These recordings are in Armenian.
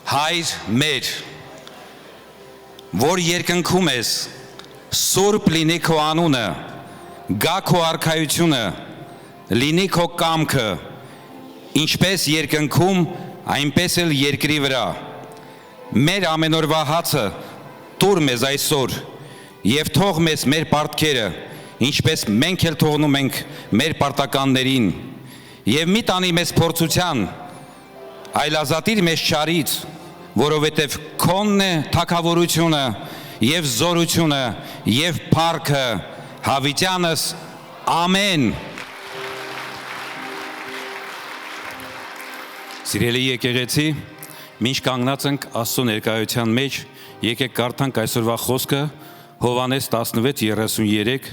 Հայր մեր, որ երկնքում ես, սուրբ լինի քո անունը, գա քո արքայությունը, լինի քո կամքը, ինչպես երկնքում, այնպես էլ երկրի վրա։ Մեր ամենօրվա հացը տուր մեզ այսօր, եւ թող մեզ մեր պարտքերը, ինչպես մենք էլ թողնում ենք մեր պարտականներին, եւ մի տանի մեզ փորձության, այլ ազատիր մեզ չարից, որովհետև քոնն է թագավորությունը եւ զորությունը եւ փառքը հավիտյանս ամեն։ Սիրելի եկեղեցի, մինչ կանգնած ենք Աստծո ներկայության մեջ, եկեք կարդանք այսօրվա խոսքը Հովհաննես 16:33։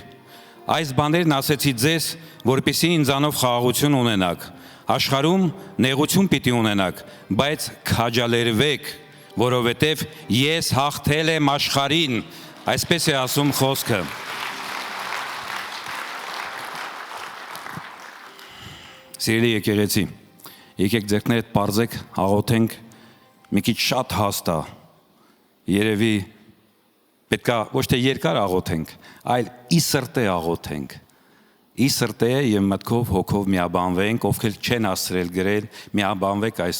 Այս բաներն ասեցի ձեզ, որպեսզի ինձանով խաղաղություն ունենաք։ Աշխարհում նեղություն պիտի ունենաք, բայց քաջալերվեք, որովհետև ես հաղթել եմ աշխարհին, այսպես է ասում խոսքը։ Սիրելի եկեղեցի, եկեք ձեռքներդ պարզեք, աղոթենք, մի քիչ շատ հաստա, երևի պետքա ոչ թե երկար աղոթենք, այլ ի սրտե աղոթենք։ Ի սրտե եւ մտքով հոգով միաբանվենք, ովքեր չեն ասրել գրել, միաբանվեք այս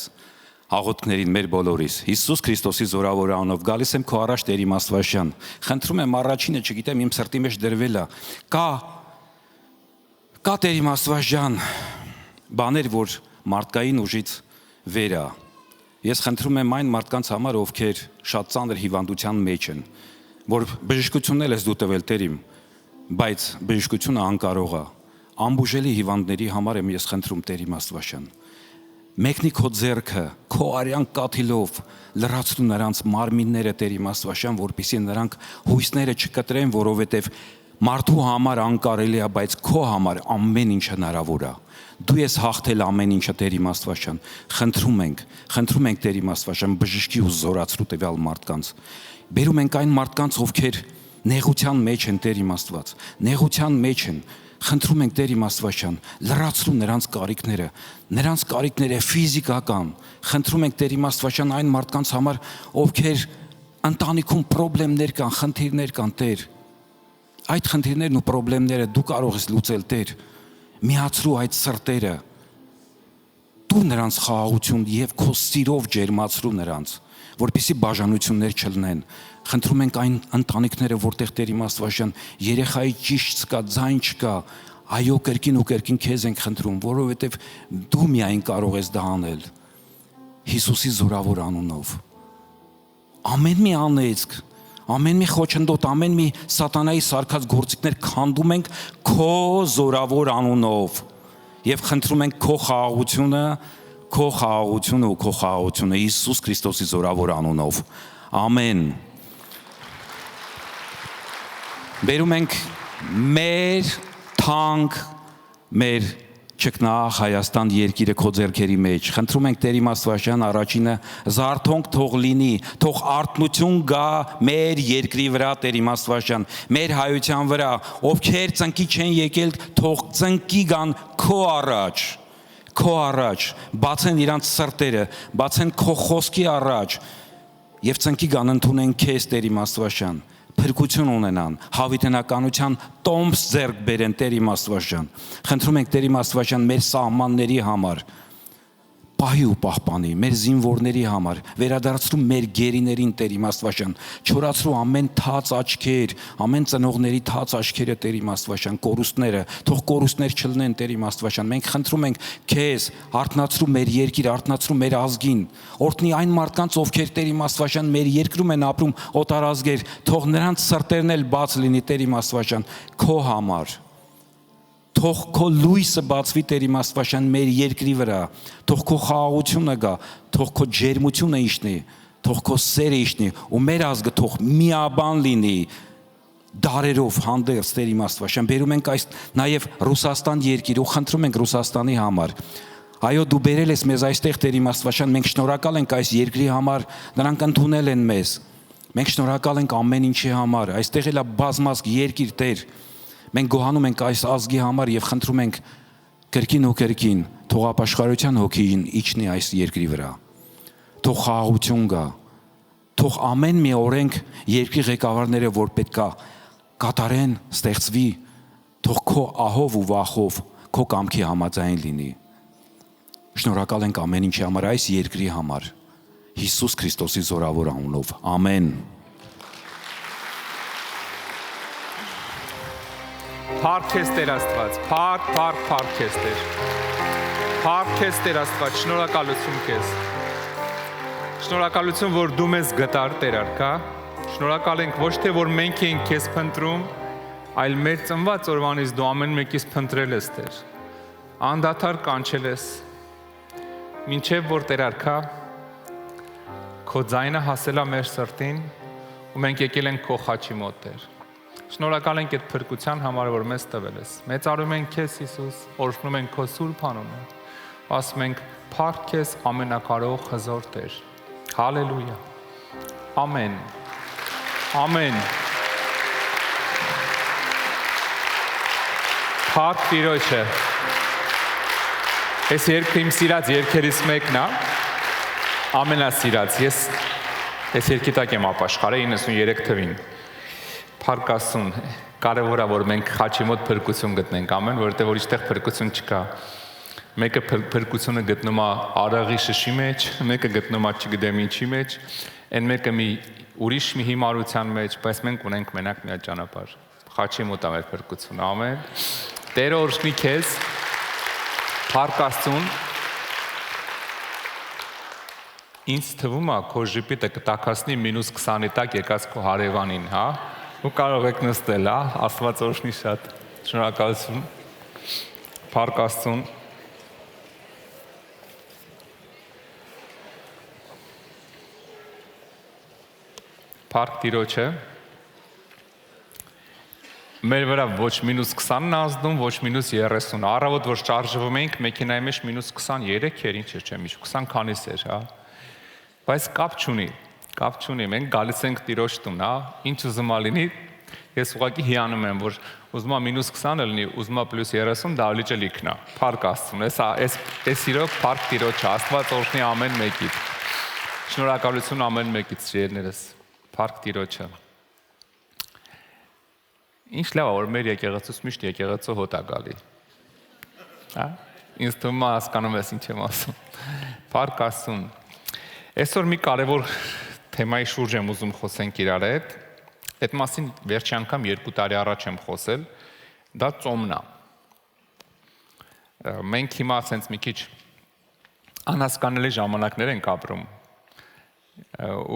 աղոթքներին մեր բոլորիս։ Հիսուս Քրիստոսի զորավոր անունով գալիս եմ քո առաջ Տեր իմ Աստվածաշան։ Խնդրում եմ առաջինը, չգիտեմ, իմ սրտի մեջ դրվել է։ Կա Տեր իմ Աստվածաշան, բաներ, որ մարդկային ուժից վեր է։ Ես խնդրում եմ այն մարդկանց համար, ովքեր շատ ծանր հիվանդության մեջ են, որ բժշկությունն էլ ես դու տվել Տեր իմ, բայց բժշկությունը անկարող է։ Ամբուժելի հիվանդների համար եմ ես խնդրում Տեր իմ Աստվածաշան։ Մեկնի քո ձեռքը, քո արյան կաթիլով լրացրու նրանց մարմինները Տեր իմ Աստվածաշան, որպեսզի նրանք հույսները չկտրեն, որովհետև մարդու համար անկարելի է, բայց քո համար ամեն ինչ հնարավոր է։ Դու ես հաղթել ամեն ինչը Տեր իմ Աստվածաշան։ Խնդրում ենք Տեր իմ Աստվածաշան, բժշկի ու զորացրու տվյալ մարդկանց։ Բերում ենք այն մարդկանց, ովքեր նեղության մեջ են Տեր իմ Աստված, նեղության մեջ են, խնդրում ենք Տեր իմ Աստվածաշան, լրացրու նրանց կարիքները ֆիզիկական, խնդրում ենք Տեր իմ Աստվածաշան այն մարդկանց համար, ովքեր ընտանիքում խնդիրներ կան, Տեր, այդ խնդիրներն ու խնդիրները դու կարող ես լուծել, Տեր, միացրու այդ սրտերը, դու նրանց խաղաղություն եւ քո սիրով ջերմացրու նրանց, որպեսզի բաժանություններ չլինեն։ Խնդրում ենք այն ընտանիքները, որտեղ Տեր իմ Աստվածաշան, երեխայի ճիշտ չկա, ձայն չկա, այո, կրկին ու կրկին քեզ ենք խնդրում, որովհետև դու միայն կարող ես դա անել։ Հիսուսի զորավոր անունով։ Ամեն մի անեծք, ամեն մի խոչընդոտ, ամեն մի սատանայի սարքած գործիքներ քանդում ենք քո զորավոր անունով եւ խնդրում ենք քո խաղաղությունը Հիսուս Քրիստոսի զորավոր անունով։ Ամեն։ Բերում ենք մեր թանկ, մեր ճգնախ Հայաստան երկիրը քո ձեռքերի մեջ։ Խնդրում ենք Տեր իմ Աստվածաշան, առաջինը զարթոնք թող լինի, թող արթնություն գա մեր երկրի վրա, Տեր իմ Աստվածաշան, մեր հայության վրա, ովքեր ծնկի չեն եկել, թող ծնկի գան քո առաջ, բացեն իրանց սրտերը, բացեն քո խոսքի առաջ եւ ծնկի գան ընդունեն քեզ, Տեր իմ Աստվածաշան, փրկություն ունենան, հավիտենականության տոմս ձեռք բերեն Տեր իմ Աստվածաշան։ Խնդրում ենք Տեր իմ Աստվածաշան մեր սահմանների համար, պահի ու պահպանի, մեր զինվորների համար, վերադարձրու մեր գերիներին Տեր իմ Աստվածաշան, չորացրու ամեն թաց աչքեր, ամեն ծնողների թաց աչքերը Տեր իմ Աստվածաշան, կորուստները, թող կորուստներ չլինեն Տեր իմ Աստվածաշան։ Մենք խնդրում ենք քեզ, արթնացրու մեր երկիր, արթնացրու մեր ազգին, օրհնի այն մարդկանց, ովքեր Տեր իմ Աստվածաշան մեր երկրում են ապրում, օտարազգեր, թող նրանց սրտերն էլ բաց լինի Տեր իմ Աստվածաշան, քո համար։ Թող քո լույսը բացվի Տեր իմ Աստվածաշան մեր երկրի վրա, թող քո խաղաղությունը գա, թող քո ջերմությունը իջնի, թող քո սերը իջնի ու մեր ազգը թող միաբան լինի դարերով հանդերձ Տեր իմ Աստվածաշան։ Բերում ենք այս նաև Ռուսաստան երկիր ու խնդրում ենք Ռուսաստանի համար։ Այո, դու բերել ես մեզ այստեղ Տեր իմ Աստվածաշան, մենք շնորհակալ ենք այս երկրի համար, նրանք ընդունել են մեզ։ Մենք շնորհակալ ենք ամեն ինչի համար, այստեղ էլ է բազմազգ երկիր Տեր։ Մենք գոհանում ենք այս ազգի համար եւ խնդրում ենք կրկին ու կրկին թող ապաշխարության հոգին իջնի այս երկրի վրա։ թող խաղաղություն գա, թող ամեն մի օրենք երկրի ղեկավարները, որ պետքա կատարեն, ստեղծվի, թող քո ահով ու վախով, քո կամքի համաձայն լինի։ Շնորհակալ ենք ամեն ինչի համար, այս երկրի համար, Հիսուս Քրիստոսի զորավոր անունով, ամեն։ Փառք քեզ Տեր Աստված, փառք քեզ Տեր։ Փառք քեզ Տեր Աստված, շնորհակալություն քեզ։ Շնորհակալություն, որ դու մեզ գտար Տեր Արքա։ Շնորհակալ ենք ոչ թե որ մենք ենք քեզ փնտրում, այլ մեր ծնված օրվանից դու ամեն մեկից փնտրել ես Տեր։ Անդադար կանչել ես։ Մինչև որ Տեր Արքա քո ձայնը հասել է մեր սրտին ու մենք եկել ենք քո խաչի մոտ Տեր։ Շնորհակալ ենք այդ փրկության համար, որ մեզ տվել ես։ Մեծարում ենք քեզ Հիսուս, օրհնում ենք քո սուրբ անունը։ Ասում ենք փառք քեզ ամենակարող հզոր Տեր։ Հալելույա։ Ամեն։ Ամեն։ Փառք Տիրոջը։ Այս երգը իմ սիրած երգերից մեկն է։ Ամենասիրած։ Ես այս երգի տակ եմ ապաշխարել 93 թվին։ Փառք Աստծուն, կարևոր է որ մենք խաչի մոտ փրկություն գտնենք, ամեն, որովհետև որ իստեղ փրկություն չկա։ Մեկը փրկությունը գտնում է արաղի շշի մեջ, մեկը գտնում է չգիտեմ ինչի մեջ, այն մեկը մի ուրիշ մի հիմարության մեջ, բայց մենք ունենք մենակ մի ճանապարհ։ Խաչի մոտ է մեր փրկությունը, ամեն։ Տերը օրհնի քեզ։ Փառք Աստծուն։ Ինձ թվում է քո ժպիտը կտակասնի -20-ի տակ եկած քո հարևանին, հա։ Ու կարող եք նստել, հա, Աստված օրհնի շատ։ Շնորհակալություն։ Փառք Աստծուն։ Փառք Տիրոջը։ Մեր վրա ոչ -20-ն է ազդում, ոչ -30։ Առավոտ որ շարժվում էինք, մեքենայի մեջ -23 էր, ինչ էր, չեմ հիշում, 20 քանիս էր, հա։ Բայց կապ չունի, մենք գալիս ենք Տիրոջ տուն, հա, ինչ ուզում ա լինի, ես ուղղակի հիանում եմ, որ ուզում ա -20 լինի, ուզում ա +30, դա լիճը լիքն է, փառք Աստծուն, այս իրոք փառք Տիրոջը, Աստված օրհնի ամեն մեկից, շնորհակալություն ամեն մեկից, սիրելիներս, փառք Տիրոջը։ Ինչ լավ է, որ մեր եկեղեցուց միշտ եկեղեցու հոտ է գալի, հա, ինձ թվում է հասկանում ես ինչ եմ ասում, փառք Աստծուն։ Այսօր մի կարևոր թեմայի շուրջ եմ ուզում խոսենք իրար հետ, այդ մասին վերջի անգամ 2 տարի առաջ եմ խոսել, դա ծոմն է։ Մենք հիմա ասենց մի քիչ անհասկանալի ժամանակներ ենք ապրում,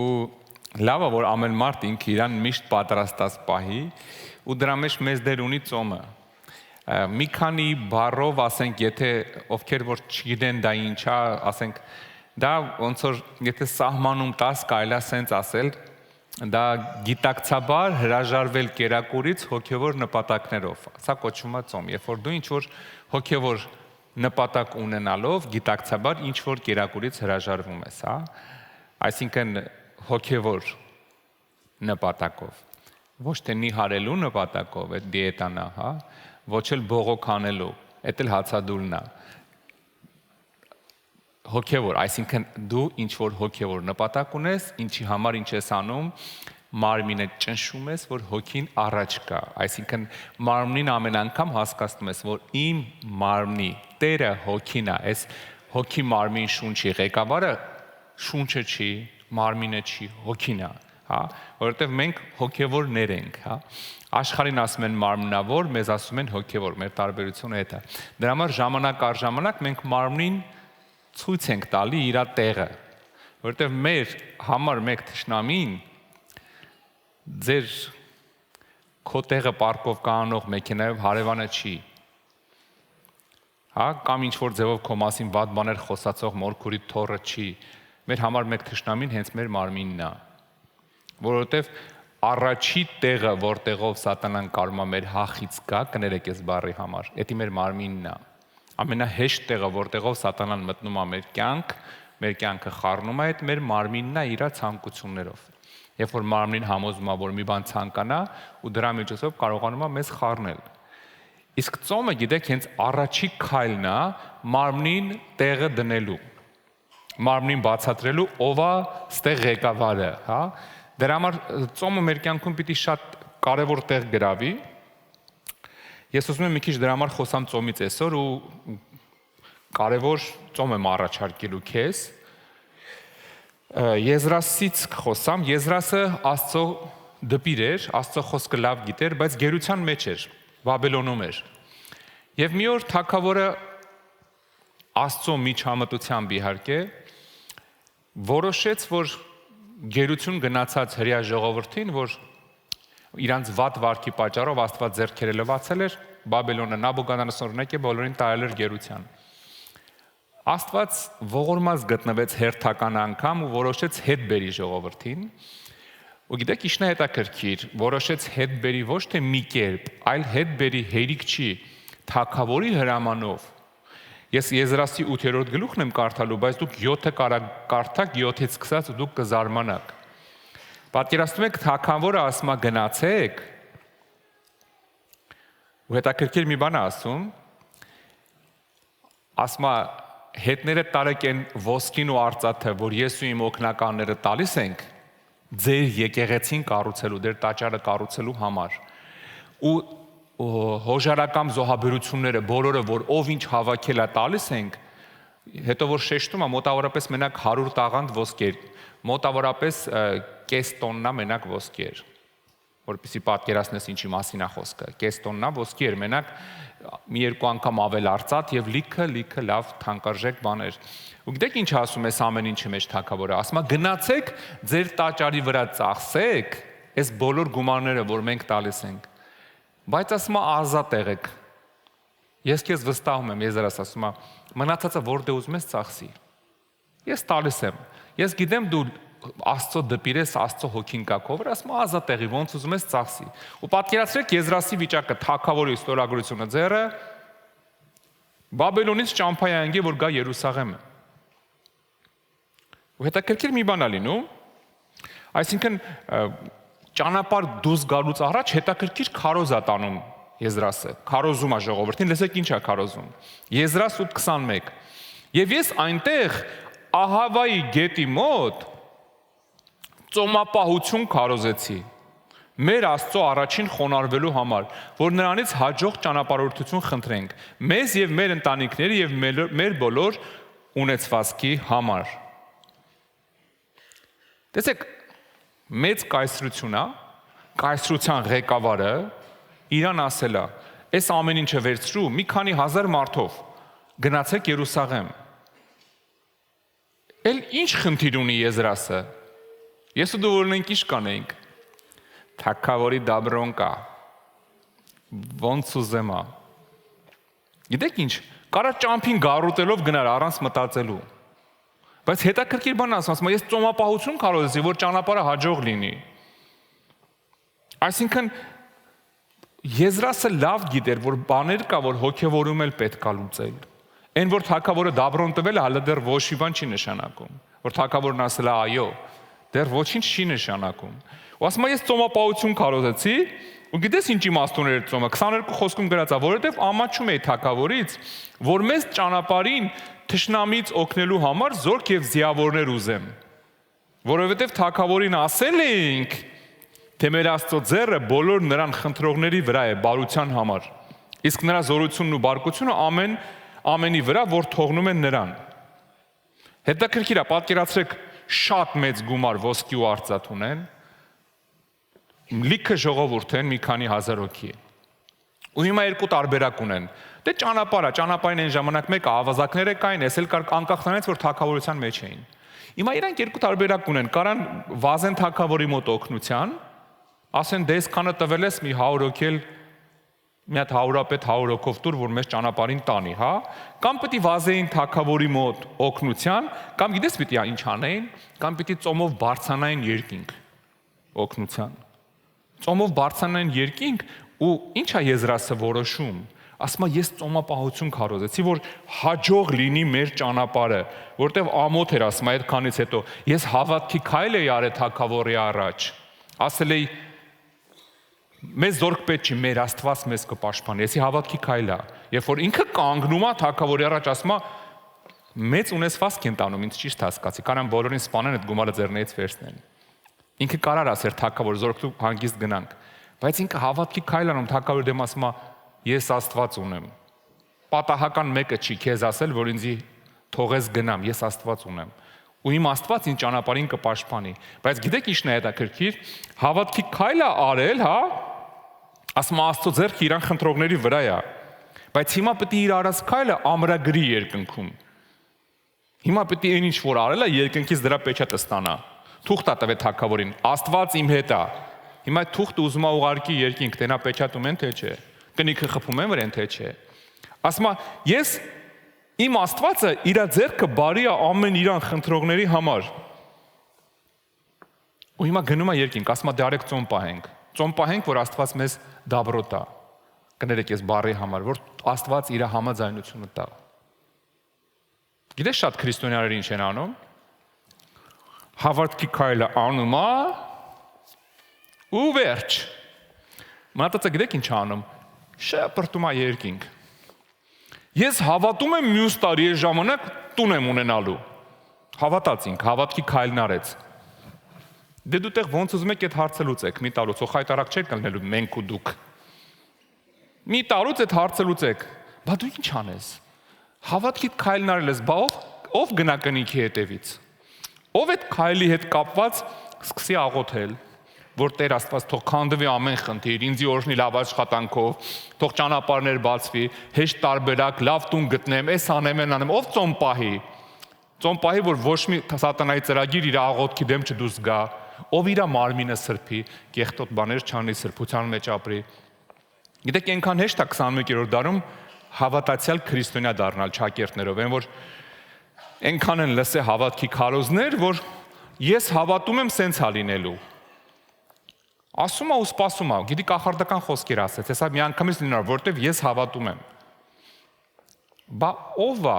ու լավ է, որ ամեն մարդ ինքը իրան միշտ պատրաստած պահի, ու դրա մեջ մեծ դեր ունի ծոմը։ Մի քանի բառով ասենք, եթե ովքեր որ չգիտեն դա ինչ է, ասենք, դա ոնց որ եթե սահմանում 10 կարելի է սենց ասել, դա գիտակցաբար հրաժարվել կերակուրից հոգևոր նպատակներով։ Սա կոչվում է ծոմ, երբ որ դու ինչ որ հոգևոր նպատակ ունենալով գիտակցաբար ինչ որ կերակուրից հրաժարվում ես, հա։ Այսինքն հոգևոր նպատակով, ոչ թե նիհարելու նպատակով, այդ դիետան է, հա, ոչ էլ բողոքանելու, այդ էլ հացադուլն է։ Հոգևոր, այսինքն դու ինչ-որ հոգևոր նպատակ ունես, ինչի համար ինչ ես անում, մարմինը ճնշում ես, որ հոգին առաջ կա, այսինքն մարմնին ամեն անգամ հասկացնում ես, որ իմ մարմնի Տերը հոգին է, այս հոգի մարմին շունչի ղեկավարը շունչը չի, մարմինը չի, հոգին է, հա, որովհետև մենք հոգևորներ ենք, հա, աշխարհին ասում են մարմնավոր, մեզ ասում են հոգևոր, մեր տարբերությունը այդ է։ Դրա համար ժամանակ առ ժամանակ մենք մարմնին ցույց ենք տալի իր տեղը, որովհետև մեր համար մեկ թշնամին ձեր քո տեղը պարկով կանող մեքենայով հարևանը չի, հա, կամ ինչ-որ ձևով քո մասին վատ բաներ խոսացող մորքուրի թոռը չի, մեր համար մեկ թշնամին հենց մեր մարմինն է, որովհետև առաջի տեղը, որտեղով սատանան կարում է մեր հախից գա, կներեք այս բառի համար, դա մեր մարմինն է, ամենահեշտ տեղը, որտեղով սատանան մտնում է մեր կյանքը խառնում է, այդ մեր մարմինն է իր ցանկություններով։ Երբ որ մարմնին համոզում է, որ մի բան ցանկանա, ու դրա միջոցով կարողանում է մեզ խառնել։ Իսկ ծոմը, գիտեք, հենց առաջի քայլն է մարմնին տեղը դնելու։ մարմնին բացատրելու ով է ստեղ ղեկավարը, հա։ Դրա համար ծոմը մեր կյանքում պիտի շատ կարևոր տեղ գրավի։ Ես ուզում եմ մի քիչ դրա համար խոսամ ծոմից այսօր ու կարևոր ծոմ եմ առաջարկելու քեզ։ Եզրասից խոսամ, Եզրասը Աստծո դպիր էր, Աստծո խոսքը լավ գիտեր, բայց գերության մեջ էր, Բաբելոնում էր։ Եվ մի օր թագավորը Աստծո միջամտությամբ իհարկե որոշեց, որ գերություն գնացած հրեա ժողովրդին, որ իրանց վատ վարքի պատճառով Աստված ձեռքերը լվացել էր, Բաբելոնը Նաբուկադանոսորն օրինակ է բոլորին տարել էր գերության։ Աստված ողորմած գտնվեց հերթական անգամ ու որոշեց հետ բերի ժողովրդին։ Ու գիտեք, ինչն է հետաքրքիր, որոշեց հետ բերի ոչ թե մի կերպ, այլ հետ բերի հերիք չի, թագավորի հրամանով։ Ես Եզրասի 8-րդ գլուխն եմ կարդալու, բայց դուք 7-ը կարդաք, 7-ից սկսած ու դուք կզարմանաք։ Պատկերացնում եք, թագավորը ասում է գնացեք։ Ու հետաքրքիր մի բան է ասում, ասում է հետները տարեք են ոսկին ու արծաթը, որ ես ու իմ օգնականները տալիս ենք ձեր եկեղեցին կառուցելու, ձեր տաճարը կառուցելու համար։ Ու հոժարական զոհաբերությունները բոլորը, որ ով ինչ հավաքել է տալիս ենք, հետո որ շեշտում է մոտավորապես մենակ 100 տաղանդ ոսկեր, մոտավորապես կես տոննա մենակ ոսկեր, որպեսզի պատկերացնես ինչի մասին է խոսքը, կես տոննա ոսկի էր, մենակ մի երկու անգամ ավել արծաթ եւ լիքը լավ թանկարժեք բաներ։ Ու գիտեք ինչ ասում է ամեն ինչի մեջ թագավորը, ասում է գնացեք ձեր տաճարի վրա ծախսեք այս բոլոր գումարները, որ մենք տալիս ենք, բայց ասում է ազատ եղեք։ Ես քեզ վստահում եմ, Եզրաս ասում է, մնացածը որտե ուզում ես ծախսի։ Ես տալիս եմ։ Ես գիտեմ դու Աստծո դպիր ես, Աստծո հոգին կա քո վրա, ասում է ազատ եղի, ոնց ուզում ես ծախսի։ Ու պատկերացրեք Եզրասի վիճակը, թագավորի ստորագրությունը ձեռը Բաբելոնից ճամփա անգի, որ գա Երուսաղեմը։ Ու հետաքրքիր մի բան է լինում, այսինքն ճանապարհ դուրս գալուց առաջ հետաքրքիր քարոզ է տանում Եզրասը, քարոզում է ժողովրդին, լսեք ինչ է քարոզում։ Եզրաս 8:21։ Եվ ես այնտեղ Ահավայի գետի մոտ ծոմապահություն քարոզեցի մեր Աստծո առաջին խոնարհվելու համար, որ նրանից հաջող ճանապարհորդություն խնդրենք մեզ եւ մեր ընտանիքների եւ մեր բոլոր ունեցվածքի համար։ Տեսեք, մեծ կայսրություն է, կայսրության ղեկավարը իրան ասել է, այս ամեն ինչը վերցրու մի քանի հազար մարդով գնացեք Երուսաղեմ։ Էլ ինչ խնդիր ունի Եզրասը։ Ես ու դու որնենք ինչ կանենք։ Թագավորի դաբրոն կա։ Ոնց ուզեմ է։ Գիտեք ինչ, կարա ճամփին գառուտելով գնար առանց մտածելու։ Բայց հետաքրքիր բան ասում, ես ծոմապահություն քարոզեցի, որ ճանապարհը հաջող լինի։ Այսինքն Եզրասը լավ գիտեր, որ բաներ կա, որ հոգևորում էլ պետք է լուծել։ Այն որ թագավորը դաբրոն տվել է, հələ դեռ ոչ մի բան չի նշանակում։ Որ թագավորն ասել է այո, դեռ ոչինչ չի նշանակում։ Ու ասում է ես ծոմապահություն քարոզեցի, ու գիտես ինչ իմաստուն էր ծոմը, 22 խոսքում գրած է, որովհետև ամաչում էի թագավորից, որ մեզ ճանապարհին թշնամից օգնելու համար զորք եւ զիավորներ ուզեմ։ Որովհետև թագավորին ասել էինք, թե մեր Աստծո ձեռը բոլոր նրան խնդրողների վրա է բարության համար։ Իսկ նրա զորությունն ու բարկությունը ամենի վրա, որ թողնում են նրան։ Հետաքրքիր է, պատկերացրեք շատ մեծ գումար ոսկի ու արծաթ ունեն, լիքը ժողովուրդ են, մի քանի հազար հոգի։ Ու հիմա երկու տարբերակ ունեն։ Դե ճանապարհին այն ժամանակ մեկը ավազակները կային, էս էլ կար անկախ նրանից, որ թագավորության մեջ էին։ Հիմա իրանք երկու տարբերակ ունեն, կարան վազեն թագավորի մոտ օգնության, ասեն դե այսքանը տվել ես մի 100 հոգի մի հատ 100-ապետ 100 հոգով տուր, որ մեզ ճանապարհին տանի, հա, կամ պետք է վազեին թագավորի մոտ օգնության, կամ գիտես պիտի ինչ անեին, կամ պիտի ծոմով բարձրանային երկինք օգնության։ Ծոմով բարձրանային երկինք ու ինչ է Եզրասը որոշում։ Ասում է ես ծոմապահություն քարոզեցի, որ հաջող լինի մեր ճանապարհը, որտեվ ամոթ էր ասում այդքանից հետո ես հավատքի քայլ էի արել թագավորի առաջ։ Ասել էի մեզ զորք պետք չի, մեր Աստված մեզ կպաշտպանի, եսի հավատքի քայլ է։ Երբ որ ինքը կանգնում է թագավորի առաջ, ասում է մեծ ունեցվածք են տանում, ինձ ճիշտ հասկացի, կարան բոլորին սպանեն, այդ գումարը ձեռներից վերցնեն։ Ինքը կարար ասեր թագավոր զորքու հանգիստ գնանք, բայց ինքը հավատքի քայլ անում թագավորի դեմ ասում է ես Աստված ունեմ։ Պատահական մեկը չի քեզ ասել, որ ինձի թողես գնամ, ես Աստված ունեմ։ Ու իմ Աստված ինձ ճանապարհին կպաշտպանի։ Բայց գիտեք ինչն է հետաքրքիր, հավատքի քայլը արել, հա, ասում Աստծո ձեռքը իրան խնդրողների վրա է։ Բայց հիմա պետք է իր արած քայլը ամրագրի երկնքում։ Հիմա պետք է այն ինչ որ արել է երկնքից դրա պեչատը ստանա։ Թուղթ տվե թագավորին, Աստված իմ հետ է։ Հիմա թուղթը ուզում է ուղարկի երկինք, թե նա պեչատում են թե չէ։ Կնիքը խփում են վրան թե չէ։ Ասում է, ես իմ Աստվածը իր ձեռքը բարի է ամեն իրան խնդրողների համար։ Ու հիմա գնում է երկինք, ասում է դե արեք ծոմ պահենք։ Ծոմ պահենք, որ Աստված մեզ դաբրոտ է։ Կներեք ես բարի համար, որ Աստված իր համաձայնությունը տա։ Գիտես շատ քրիստոնյաներ ինչ են անում։ Հավատքի քայլը անում է ու վերջ։ Մատածը գիտեք ինչ անում։ Շապրտում է երկինք։ Ես հավատում եմ մյուս տարի այս ժամանակ տուն եմ ունենալու։ Հավատացինք, հավատքի քայլն արեց։ Դե դու տեղ ոնց ուզում եք այդ հարցը լուծեք, մի տարուց ու խայտարակ չեք կլնելու մենք ու դուք։ Մի տարուց այդ հարցը լուծեք։ Բա դու ինչ անես։ Հավատքի քայլն արել ես, բա ով գնա կնիքի հետևից։ Ով այդ քայլի հետ կապված սկսի աղոթել, որ Տեր Աստված թող քանդվի ամեն խնդիր, ինձի օրհնի լավ աշխատանքով, թող ճանապարհներ բացվի, հեշտ տարբերակ, լավ տուն գտնեմ, էս անեմ, այն անեմ, ով ծոմ պահի։ Ծոմ պահի, որ ոչ մի սատանայի ծրագիր իր աղոթքի դեմ չդուրս գա, ով իր մարմինը սրբի, կեղտոտ բաներ չանի, սրբության մեջ ապրի։ Գիտեք, այնքան հեշտ է 21-րդ դարում հավատացյալ քրիստոնյա դառնալ ճակերտներով, այն որ այնքան են լսե հավատքի քարոզներ, որ ես հավատում եմ սենց հա լինելու։ Ասում է ու սպասում է, գիտի կախարդական խոսքեր ասեց, հեսա մի անգամից լինար, որտեվ ես հավատում եմ։ Բա ով է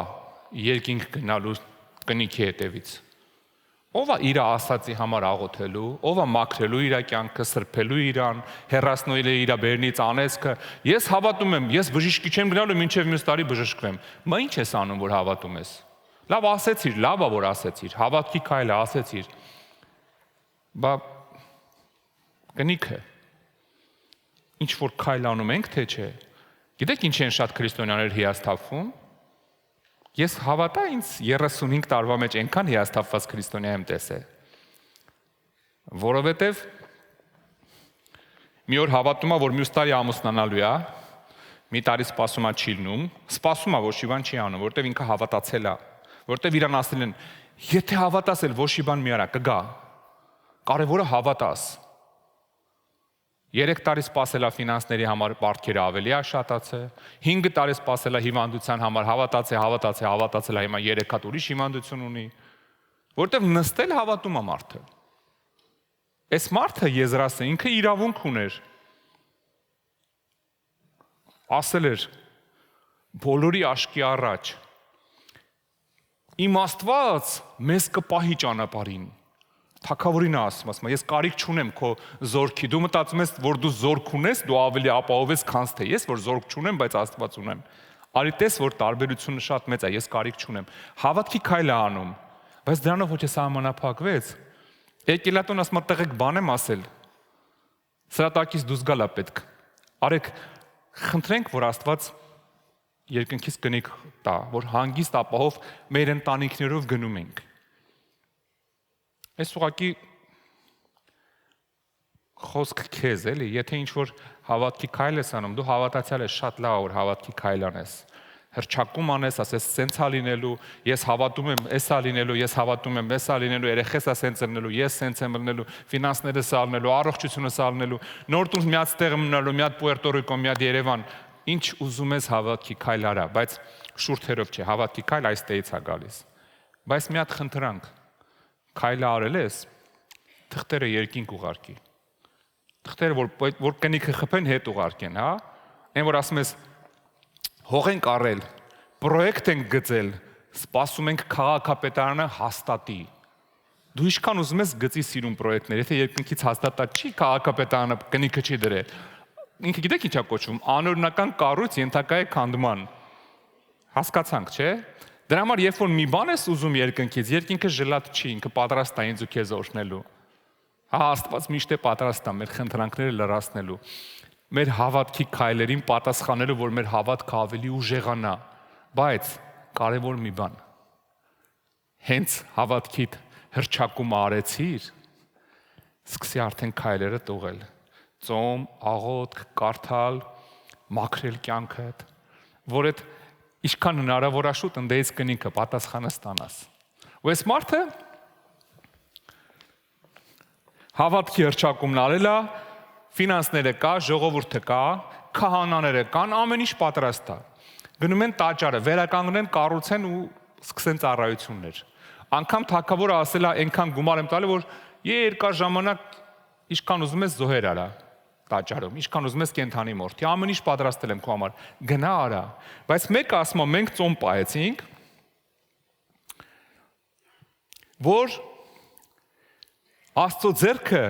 երկինք գնալու կնիքի հետևից։ Ով է իր ասածի համար աղոթելու, ով է մաքրելու իր կյանքը, սրբելու իրան, հեռացնելու իր բերնից անեծքը։ Ես հավատում եմ, ես բժշկի չեմ գնալու, մինչև մյուս տարի բժշկվեմ։ Մա ինչ ես անում, որ հավատում ես։ Լավ ասեցիր, լավ է որ ասեցիր, հավատքի քայլը ասեցիր։ Բա կնիքը ինչ որ քայլ անում ենք, թե չէ։ Գիտեք ինչ են շատ քրիստոնյաներ հիասթափվում։ Ես հավատա ինձ 35 տարվա մեջ այնքան հիասթափված քրիստոնյա եմ տեսել, որովհետև մի օր հավատում է, որ մյուս տարի ամուսնանալու է, մի տարի սպասում է չի լինում, սպասում է, որ շի բան չի անում, որովհետև ինքը հավատացել է, որովհետև իրան ասել են, եթե հավատաս էլ ոչ շի բան մի արա, կգա, կարևորը հավատաս։ 3 տարի սպասելա ֆինանսների համար պարտքերը ավելի է շատացել, 5 տարի սպասելա հիվանդության համար հավատացել է հիմա 3 հատ ուրիշ հիվանդություն ունի, որտեղ նստել հավատում է մարդը։ Այս մարդը եզրասը ինքը իրավունք ուներ։ Ասել էր բոլորի աշկի առաջ. Իմ Աստված մեզ կպահի ճանապարհին։ Թագավորին ասում, ես կարիք չունեմ քո զորքի, դու մտածում ես, որ դու զորք ունես, դու ավելի ապահով ես, քան թե ես, որ զորք չունեմ, բայց Աստված ունեմ։ Արի տես, որ տարբերությունը շատ մեծ է, ես կարիք չունեմ։ Հավատքի քայլ է անում, բայց դրանով ոչ է սահմանափակվեց։ Եկելատուն ասում տղեկ բան եմ ասել։ Սրա տակից դուրս գալա պետք։ Արեք, խնդրենք, որ Աստված երկնքից կնիք տա, որ հանգիստ ապահով մեր ընտանիքներով գնում ենք։ Այս ուղղակի խոսք քեզ էլի, եթե ինչ-որ հավատքի քայլ ես անում, դու հավատացյալ ես, շատ լավ որ հավատքի քայլ անես, հրճակում անես, ասես սենց է լինելու, ես հավատում եմ, էսա լինելու, ես հավատում եմ, էսա լինելու, երեխեսա սենց լինելու, ես սենց եմ լինելու, ֆինանսները սա լինելու, առողջությունը սա լինելու, նոր տուն մի հատ տեղ մնալու, մի հատ Պուերտո Ռիկո, մի հատ Երևան, ինչ ուզում ես հավատքի քայլ արա, բայց շուրթերով չէ, հավատքի քայլ այստեղից է գալիս։ Բայց մի հատ խնդրանք քայլը արել ես, թղթերը երկինք ուղարկի։ Թղթերը, որ կնիքը խփեն, հետ ուղարկեն, հա։ Այն, որ ասում ես, հող ենք առել, պրոյեկտ ենք գծել, սպասում ենք քաղաքապետարանը հաստատի։ Դու ինչքան ուզում ես գծի սիրուն պրոյեկտներ, եթե երկնքից հաստատած չի, քաղաքապետարանը կնիքը չի դրել։ Ինքը գիտեք ինչ է կոչվում, անօրինական կառույց ենթակա է քանդման։ Հասկացանք, չէ՞։ Դրա համար երբ որ մի բան ես ուզում երկնքից, երկինքը ժլատ չի, ինքը պատրաստ է ինձ ու քեզ օրհնելու։ Հա, Աստված միշտ է պատրաստ է մեր խնդրանքները լրացնելու։ Մեր հավատքի քայլերին պատասխանելու, որ մեր հավատքը ավելի ուժեղանա, բայց կարևոր մի բան։ Հենց հավատքիդ հրճակումը արեցիր, սկսի արդեն քայլերը տողել։ Ծոմ, աղոթք, կարդալ, մաքրել կյանքդ, որ այդ ինչքան հնարավոր է շուտ ընդդեից կնիքը պատասխանը ստանաս։ Ու այս մարդը հավատքի հրճակումն արել է, ֆինանսները կա, ժողովուրդը կա, քահանաները կան, ամեն ինչ պատրաստ է։ Գնում են տաճարը, վերականգնեն, կառուցեն ու սկսեն ծառայություններ։ Անկամ թագավորը ասել է, այնքան գումար եմ տալու, որ երկար ժամանակ ինչքան ուզում ես զոհեր արա տաճարում, ինչքան ուզում ես կենթանի մորթի, ամեն ինչ պատրաստել եմ քո համար, գնա արա։ Բայց մեկը ասում է, մենք ծոմ պահեցինք, որ Աստծո ձեռքը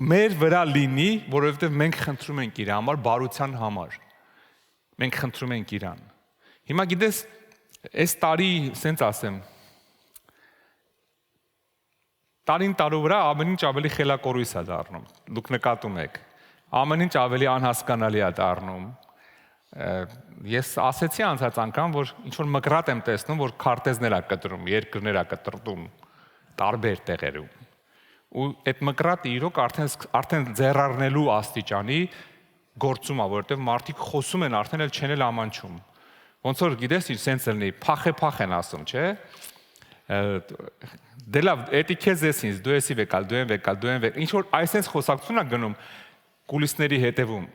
մեր վրա լինի, որովհետև մենք խնդրում ենք իր համար, բարության համար։ Մենք խնդրում ենք իրան։ Հիմա գիտես, այս տարի, սենց ասեմ, տարին տարու վրա ամեն ինչ ավելի խելակորույս է դառնում։ Դուք նկատում եք։ Ամեն ինչ ավելի անհասկանալի է դառնում։ Ես ասեցի անցած անգամ, որ ինչ որ մկրատ եմ տեսնում, որ քարտեզներ է կտրում, երկրներ է կտրտում տարբեր տեղերում։ Ու այդ մկրատը իրոք արդեն ձեռառնելու աստիճանի գործում է, որովհետև մարդիկ խոսում են, արդեն էլ չեն էլ ամանչում։ Ոնց որ գիտես, ինչ սենց լինի, փախ են ասում, չէ՞։ Դե լավ, էդի քեզ ես ինձ, դու եսի վեկալ, դու են վեկալ, դու են վեկալ։ Ինչ որ այսենց խոսակցություն է գնում կուլիսների հետևում։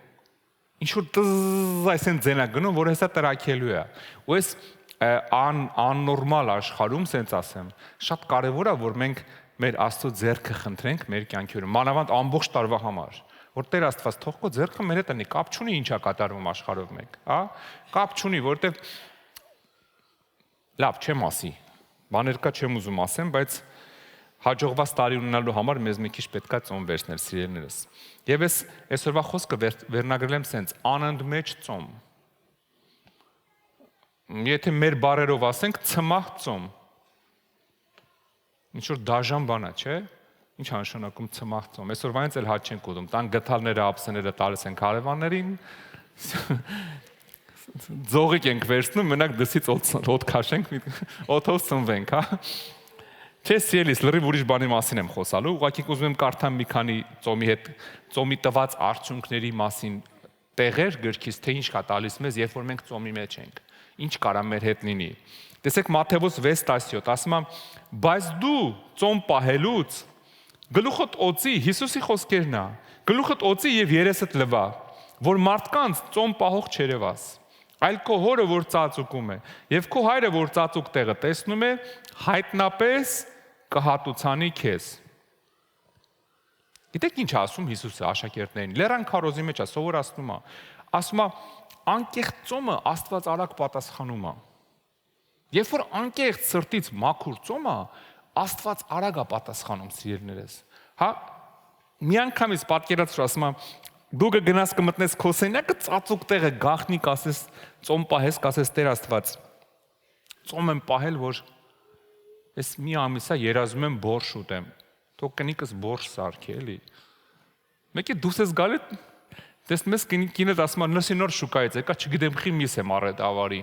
Ինչ որ այսենց ձեն է գնում, որ հեսա տրակելու է։ Ու այս աննորմալ աշխարհում, սենց ասեմ, շատ կարևոր է, որ մենք մեր Աստծո ձեռքը խնդրենք մեր կյանքերում, մանավանդ ամբողջ տարվա համար, որ Տեր Աստված թող քո ձեռքը մեր հետ լինի, կապ չունի ինչա կատարվում աշխարհով մեկ, հա? Կապ չունի, որովհետև լավ չեմ ասի, բաներ կա չեմ ուզում ասեմ, բայց հաջողված տարի ունենալու համար մեզ մի քիչ պետքա ծոմ վերցնել, սիրելիներս։ Եվ այսօրվա խոսքը վերնագրել եմ սենց, անընդմեջ ծոմ։ Եթե մեր բառերով ասենք, ցմահ ծոմ։ Ինչ որ դաժան բան է, չէ՞։ Ինչ նշանակում ցմահ ծոմ։ Այսօրվանից էլ հաց չենք ուտում, տան գդալները, ափսեները տալիս ենք հարևաններին։ Ձողիկ ենք վերցնում, մենակ դսից օդ քաշենք, օդով ծնվենք, հա։ Չէ, սիրելիս, լրիվ ուրիշ բանի մասին եմ խոսալու, ուղղակի ուզում եմ կարդամ մի քանի ծոմի հետ, ծոմի տված արդյունքների մասին տեղեր գրքից, թե ինչ կա տալիս մեզ, երբ որ մենք ծոմի մեջ ենք, ինչ կարա մեր հետ լինի։ Տեսեք Մատթեոս 6:17, ասում է, բայց դու ծոմ պահելուց գլուխդ օծի, Հիսուսի խոսքերն է, գլուխդ օծի եւ երեսդ լվա, որ մարդկանց ծոմ պահող չերևաս, այլ քո հորը, որ ծածուկում է, եւ քո հայրը, որ ծածուկ տեղը տեսնում է, հայտնապես կհատուցանի քեզ։ Գիտեք ինչ ասում Հիսուսը աշակերտներին, լեռան քարոզի մեջ է սովորացնում է, ասում է, անկեղծ ծոմը Աստված արագ պատասխանում է։ Երբ որ անկեղծ սրտից մաքուր ծոմ է, Աստված արագ է պատասխանում, սիրելիներս։ Հա, միանգամից պատկերացրու, ասում է, դու կգնաս կմտնես քո սենյակը, ծածուկ տեղը գախնիկ ասես, ծոմ պահես, կասես Տեր Աստված։ Ծոմ եմ պահել, որ ես մի ամիսա երազում եմ բորշ ուտեմ։ Թող կնիկս բորշ սարքի, էլի։ Մեկի դուս ես գալի, տեսնում ես կինդ ասում է, նսի նոր շուկայից եկա, չգիտեմ խի միս եմ առել ավարի։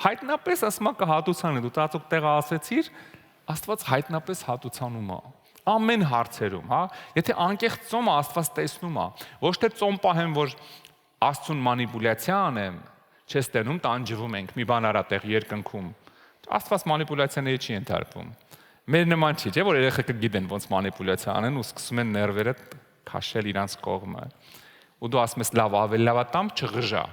Հայտնապես ասում է կհատուցանի, դու ծածուկ տեղը ասեցիր, Աստված հայտնապես հատուցանում է։ Ամեն հարցերում, հա, եթե անկեղծ ծոմը Աստված տեսնում է, ոչ թե ծոմ պահեմ, որ Աստծուն մանիպուլյացիա անեմ, չես տենում, տանջվում ենք, մի բան արա տեղ երկնքում։ Աստված մանիպուլյացիաների չի ենթարկվում։ Մեր նման չի, չէ՞ որ երեխեքը գիտեն ոնց մանիպուլյացիա անեն ու սկսում են ներվերը քաշել իրանց կողմը։ Ու դու ասում ես լավ, ավելի լավ է տամ չղժա։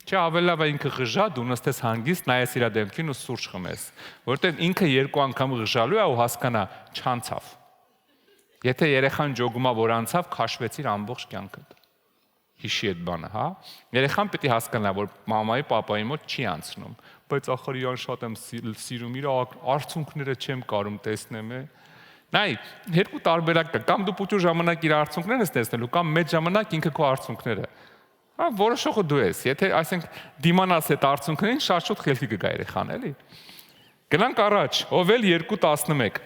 Չէ, ավելի լավ է ինքը ղժա, դու նստես հանգիստ, նայես իր դեմքին ու սուրճ խմես, որովհետև ինքը երկու անգամ ղժալու է ու հասկանա, չանցավ։ Եթե երեխան ջոգում է, որ անցավ, քաշվեցիր ամբողջ կյանքդ։ Հիշի այդ բանը, հա։ Երեխան պետք է հասկանա, որ մամայի, պապայի մոտ չի անցնում, բայց ախր իրան շատ եմ սիրում, իր արցունքները չեմ կարում տեսնեմ, է։ Նայ, երկու տարբերակ կա, կամ դու փոքր ժամանակ իր արցունքներն ես տեսնելու, կամ մեծ ժամանակ ինքը քո արցունքները։ Որոշողը դու ես, եթե այսինքն դիմանաս այդ արդյունքներին շատ շուտ խելքի կգա երեխան, էլի։ Գնանք առաջ, Հովել 2:11։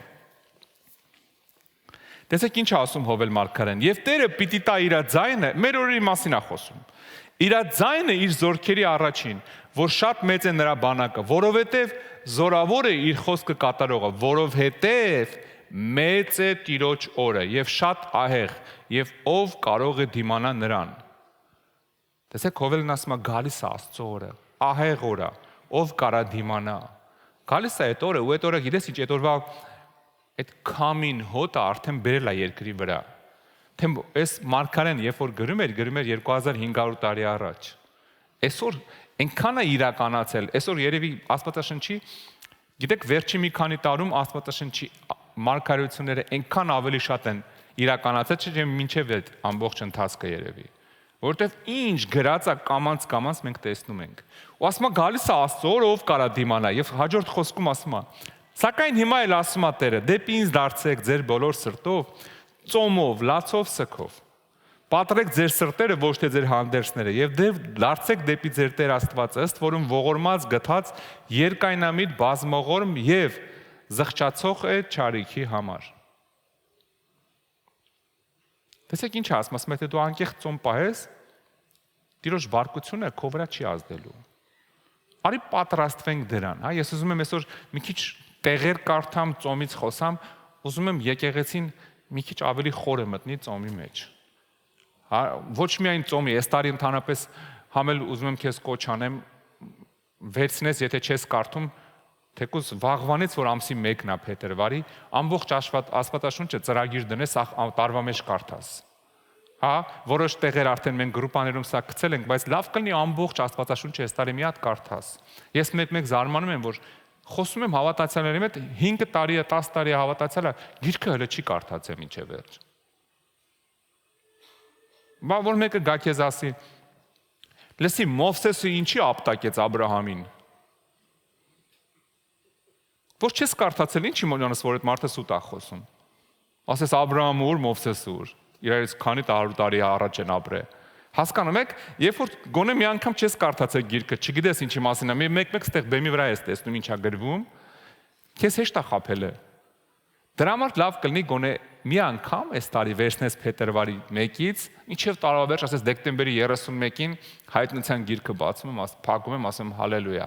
Տեսեք ինչ ասում Հովել մարգարեն, եւ Տերը պիտի տա իր ձայնը, մեր օրերի մասին է խոսում։ Իր ձայնը իր զորքերի առաջին, որ շատ մեծ է նրա բանակը, որովհետեւ զորավոր է իր խոսքը կատարողը, որովհետեւ մեծ է Տիրոջ օրը եւ շատ ահեղ, եւ ով կարող է դիմանալ նրան։ Տեսեք Հովելն ասում է գալիս է Աստծո օրը, ահեղ օրը, ով կարա դիմանա։ Գալիս է այդ օրը, ու այդ օրը գիտես ինչ, այդ օրվա այդ քամին հոտը արդեն բերել է երկրի վրա։ Թե այս մարգարեն երբ որ գրում էր 2500 տարի առաջ։ Այսօր այնքան է իրականացել, այսօր երևի Աստվածաշնչի, գիտեք, վերջի մի քանի տարում Աստվածաշնչի մարգարեությունները այնքան ավելի շատ են իրականացել, չէ՞ մինչև այդ ամբողջ ընթացքը երևի։ Որովհետև ինչ գրած է կամած մենք տեսնում ենք։ Ու ասում է գալիս է Աստծո օրը, ով կարա դիմանա, եւ հաջորդ խոսքում ասում է. Սակայն հիմա էլ ասում է Տերը, դեպի ինձ դարձեք ձեր բոլոր սրտով, ծոմով, լացով, սքով։ Պատրեք ձեր սրտերը, ոչ թե ձեր հանդերձները, եւ դարձեք դեպի ձեր Տեր Աստվածը, ըստ որում ողորմած գթած երկայնամիտ բազմողորմ եւ զղջացող է ճարիքի համար։ Տեսեք ինչ ասում, ասում է թե դու անկեղծ ծոմ պահես, Տիրոջ բարկությունը քո վրա չի ազդելու։ Արի պատրաստվենք դրան, հա, ես ուզում եմ այսօր մի քիչ տեղեր կարդամ, ծոմից խոսամ, ուզում եմ եկեղեցին մի քիչ ավելի խորը մտնի ծոմի մեջ։ Հա, ոչ միայն ծոմի, այս տարի ընդհանրապես համել ուզում եմ քեզ կոչ անեմ, վերցնես, եթե չես կարդում, թեկուզ վաղվանից, որ ամսի 1-ն է փետրվարի, ամբողջ Աստվածաշունչը ծրագիր դնես, տարվա մեջ կարդաս։ Հա, որոշ տեղեր արդեն մենք գրուպաներում սա գցել ենք, բայց լավ կլինի ամբողջ Աստվածաշունչը այս տարի մի հատ կարդաս։ Ես մեկ զարմանում եմ, որ խոսում եմ հավատացյալների հետ 5 տարի է, 10 տարի է հավատացյալը, գիրքը հələ չի կարդացել մինչև վերջ։ Բա որ մեկը գա քեզ ասի, լսի Մովսեսը ինչի ապտակեց Աբ รา համին։ Ոչ չես կարդացել, ինչ իմոնյանս, որ այդ մարդը սուտ է խոսում։ Ասես Աբ รา համը ուր, Մովսեսը ուր։ Իրարից քանի 100 տարի առաջ են ապրել։ Հասկանում եք, երբ որ գոնե մի անգամ չես կարդացել գիրքը, չգիտես ինչի մասին է, մեկ ստեղ բեմի վրա ես տեսնում ինչա գրվում, քեզ հեշտ է խաբելը։ Դրա համար լավ կլինի գոնե մի անգամ այս տարի վերցնես փետրվարի 1-ից, մինչև տարվա վերջ, ասես դեկտեմբերի 31-ին հայտնության գիրքը բացում եմ, փակում եմ, ասում հալելույա,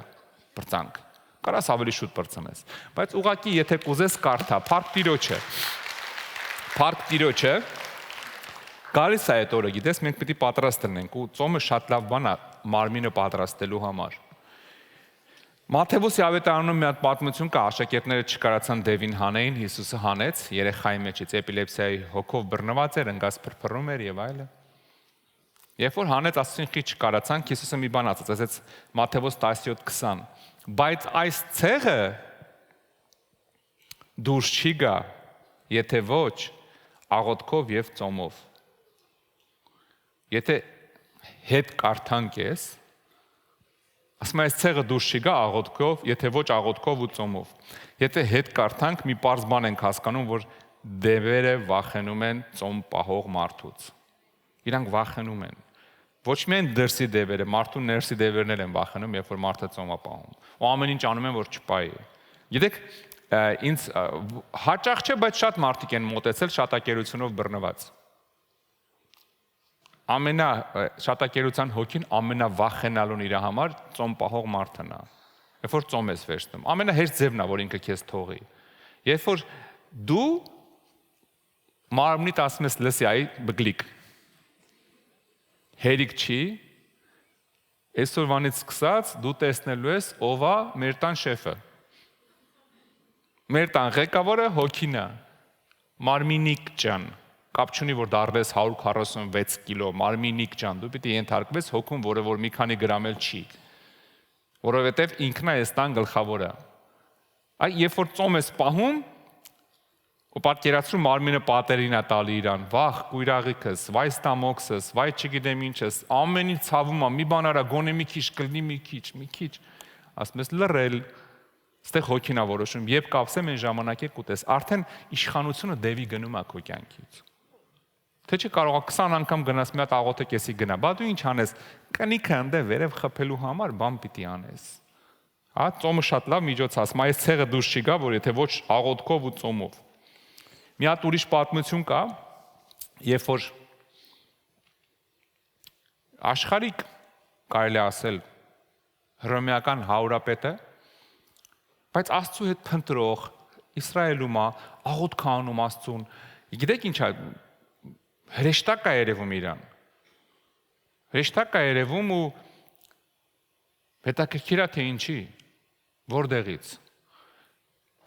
բրծանք։ Կարաս ավելի շուտ բրծնես։ Բայց ուղղակի եթե կուզես կարդա, Փառք Տիրոջը, գալիս է այդ օրը, գիտես, մենք պիտի պատրաստ լինենք ու ծոմը շատ լավ բան է մարմինը պատրաստելու համար։ Մատթեոս ավետարանում մի հատ պատմություն կա, աշակերտները չկարացան դևին հանեին, Հիսուսը հանեց, երեխայի մեջից էպիլեպսիայի հոգով բռնված էր, ընկած փրփռում էր եւ այլն։ Երբ որ հանեց, ասեցին քիչ չկարացան, Հիսուսը մի բան ասաց, Մատթեոս 17:20, բայց այս ցեղը դուրս չի գա, եթե ոչ աղոթքով եւ ծոմով։ Եթե հետ կարդանք ես, ասում այս ցեղը դուրս չի գա աղոթքով, եթե ոչ աղոթքով ու ծոմով։ Եթե հետ կարդանք, մի պարզ բան ենք հասկանում, որ դևերը վախենում են ծոմ պահող մարդուց։ Իրանք վախենում են։ Ոչ միայն դրսի դևերը, մարդու ներսի դևերն են վախենում, երբ որ մարդը ծոմ է պահում։ Ու ամեն ինչ անում են, որ չպահի։ Գիտեք, ինձ հաճախ չէ, բայց շատ մարդիկ են մոտեցել շատակերությունով բռնված։ Շատակերության հոգին ամենավախենալուն իր համար ծոմ պահող մարդն է։ Երբ որ ծոմ ես վերցնում, ամենահեշտ ձևն է, որ ինքը քեզ թողի։ Երբ որ դու մարմնիդ ասում ես լսի, այ բգլիկ։ Հերիք չի, այսօրվանից սկսած դու տեսնելու ես ով է մեր տան շեֆը։ Մեր տան ղեկավարը հոգին է, Մարմինիկ ջան, կապ չունի, որ դառնես 146 կիլո, Մարմինիկ ջան, դու պիտի ենթարկվես հոգուն, որը որ մի քանի գրամ էլ չի, որովհետև ինքն է այս տան գլխավորը։ Այ երբ որ ծոմ ես պահում, ու պատկերացրու մարմինը պատերին է տալի իրան, վախ, կույրաղիքս, վայ ստամոքսս, վայ չգիտեմ ինչս, ամեն ինչ ցավում է, մի բան արա, գոնե մի քիչ կլինի, մի քիչ, ասում ես լռել, ստեղ հոգին է որոշում, երբ կապսեմ այն ժամանակ է կուտես, արդեն իշխանությունը դևի գնում է քո կյանքից։ Թե չէ կարող է 20 անգամ գնաս մի հատ աղոթը կեսի գնա, բա դու ինչ անես, կնիքը ընդ վերև խփելու համար բան պիտի անես։ Հա, ծոմը շատ լավ միջոց է, ասում այս ցեղը դուրս չի գա, որ եթե ոչ աղոթքով ու ծոմով։ Մի հատ ուրիշ պատմություն կա, երբ որ աշխարհիկ կարելի ասել հռոմեական հարուրապետը, բայց Աստծո հետ փնտրող Իսրայելում է, աղոթք անում Աստծուն։ Գիտեք ինչ է, հրեշտակ է երևում իրան։ Հրեշտակ է երևում ու հետաքրքիր է թե ինչի, որտեղից։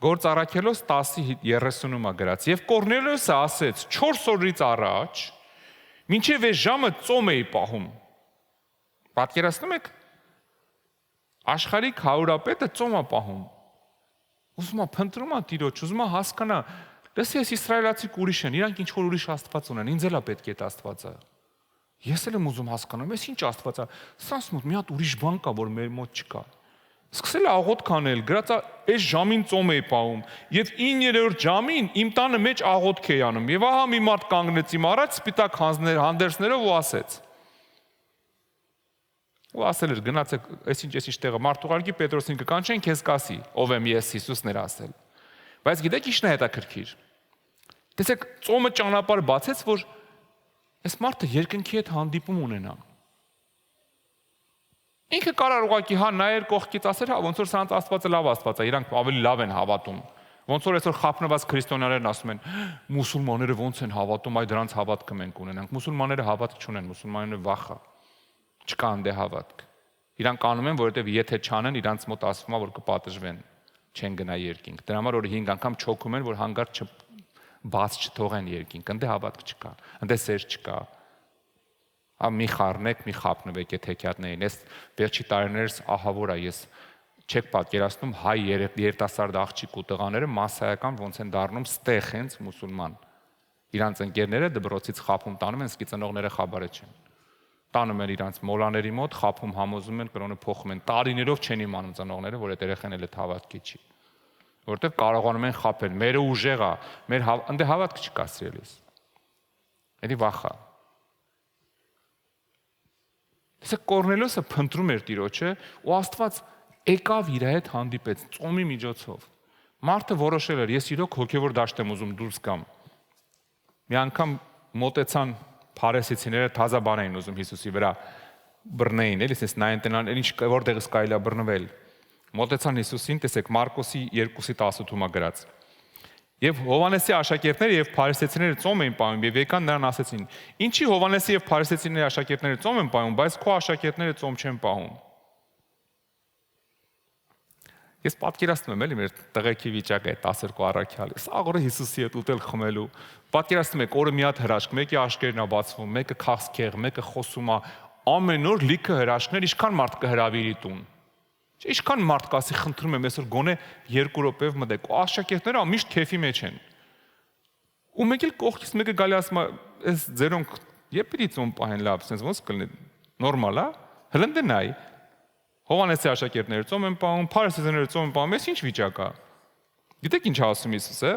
Գործ առաքելոս 10:30-ում է գրած։ Եվ Կորնելիոսը ասեց 4 օրից առաջ, մինչև այս ժամը ծոմ էի պահում։ Պատկերացնում եք, աշխարհիկ հարուրապետը ծոմ է պահում։ Ուզում է փնտրում է Տիրոջ, ուզում է հասկանա, լսի ես իսրայելացիք ուրիշ են, իրանք ինչ որ ուրիշ Աստված ունեն, ինձ էլ է պետք է այդ Աստվածը։ Ես էլ եմ ուզում հասկանամ, ես ինչ Աստված է։ Սրանց մոտ մի հատ ուրիշ բան կա, որ մեր մոտ չկա։ Սկսել է աղոթք անել, գրած է այս ժամին ծոմ էի պահում, եւ 9-րդ ժամին իմ տանը մեջ աղոթք էի անում։ Եվ ահա մի մարդ կանգնեց իմ առաջ սպիտակ հանդերձներով ու ասեց. ու ասել էր գնացեք, այսինչ տեղը մարդ ուղարկի Պետրոսին կկանչեն, քեզ կասի, ով եմ ես, Հիսուսն էր ասել։ Բայց գիտեք ինչն է հետաքրքիր։ Տեսեք, ծոմը ճանապարհ բացեց, որ այս մարդը երկնքի հետ հանդիպում ունենա։ Ինքը կարար ուղակի հա նայեր կողքից ասեր, հա ոնց որ սրանց Աստվածը լավ Աստված է, իրանք ավելի լավ են հավատում։ Ոնց որ այսօր խափնված քրիստոնյաներն ասում են, մուսուլմանները ոնց են հավատում, այ դրանց հավատքը մենք ունենանք։ Մուսուլմանները հավատք չունեն, մուսուլմանները վախ է։ Չկա անդե հավատք։ Իրանք անում են, որովհետև եթե չանեն, իրանց մոտ ասվում է, որ կպատժվեն, չեն գնա երկինք։ Դրա համար որ 5 անգամ չոքում են, որ հանգարտ բաց չթողեն երկինք, անդե հավատք չկա, անդե սեր չկա։ Մի խառնեք, մի խափնվեք այդ հեքիաթներին։ Ես վերջի տարիներս ահավոր է, ես չեք պատկերացնում հայ երիտասարդ աղջիկ ու տղաները մասսայական ոնց են դառնում ստեղ հենց մուսուլման։ Իրանց ընկերները դպրոցից խափում տանում են, սկի ծնողները խաբարը չեն։ Տանում են իրանց մոլաների մոտ, խափում համոզում են, կրոնը փոխում են։ Տարիներով չեն իմանում ծնողները, որ այդ երեխան էլ է հավատքի չի։ Որտեվ կարողանում են խափել, մերը ուժեղ է, մեր ընդ հավատք չկա սիրելիս։ Էդի վախ է։ Տեսեք Կորնելիոսը փնտրում էր Տիրոջը ու Աստված եկավ իր հետ հանդիպեց ծոմի միջոցով։ Մարդը որոշել էր, ես իրոք հոգևոր դաշտ եմ ուզում դուրս գամ։ Մի անգամ մոտեցան փարեսեցիները թազա բան էին ուզում Հիսուսի վրա բռնեին, էլի ասես նայեն տնան, ինչ որտեղից կարելի է բռնվել։ Մոտեցան Հիսուսին, տեսեք Մարկոսի 2:18-ում է գրած։ Եվ Հովանեսի աշակերտները եւ փարիսեցիները ծոմ էին պահում եւ եկան նրան ասեցին. Ինչի Հովանեսի եւ փարիսեցիների աշակերտները ծոմ են պահում, բայց քո աշակերտները ծոմ չեն պահում։ Ես պատկերացնում եմ էլի մեր տղեկի վիճակը 12 առաքյալ։ Սաղորը Հիսուսի հետ ուտել խմելու։ Պատկերացնում եք օրը մի հատ հրաշք, մեկի աշկերն է բացվում, մեկը քաղցքեղ, մեկը խոսում է, ամեն օր լիքը հրաշքներ, ինչքան մարդ կհրավիրի տուն։ Ինչքան մարդ կասի խնդրում եմ այսօր գոնե 2 րոպեով մտեք։ Աշակերտները միշտ քեֆի մեջ են։ Ու մեկ էլ կողքից մեկը գալի ասում է, այս ձերոնք երբ պիտի ծոմ պահեն լավ, sense ոնց կլինի։ Նորմալ է։ Հլնդը նայ։ Հովանեսի աշակերտները ծոմ են պահում, փարիսեցիները ծոմ են պահում, այս ինչ վիճակ է։ Գիտեք ինչ ասում Հիսուսը։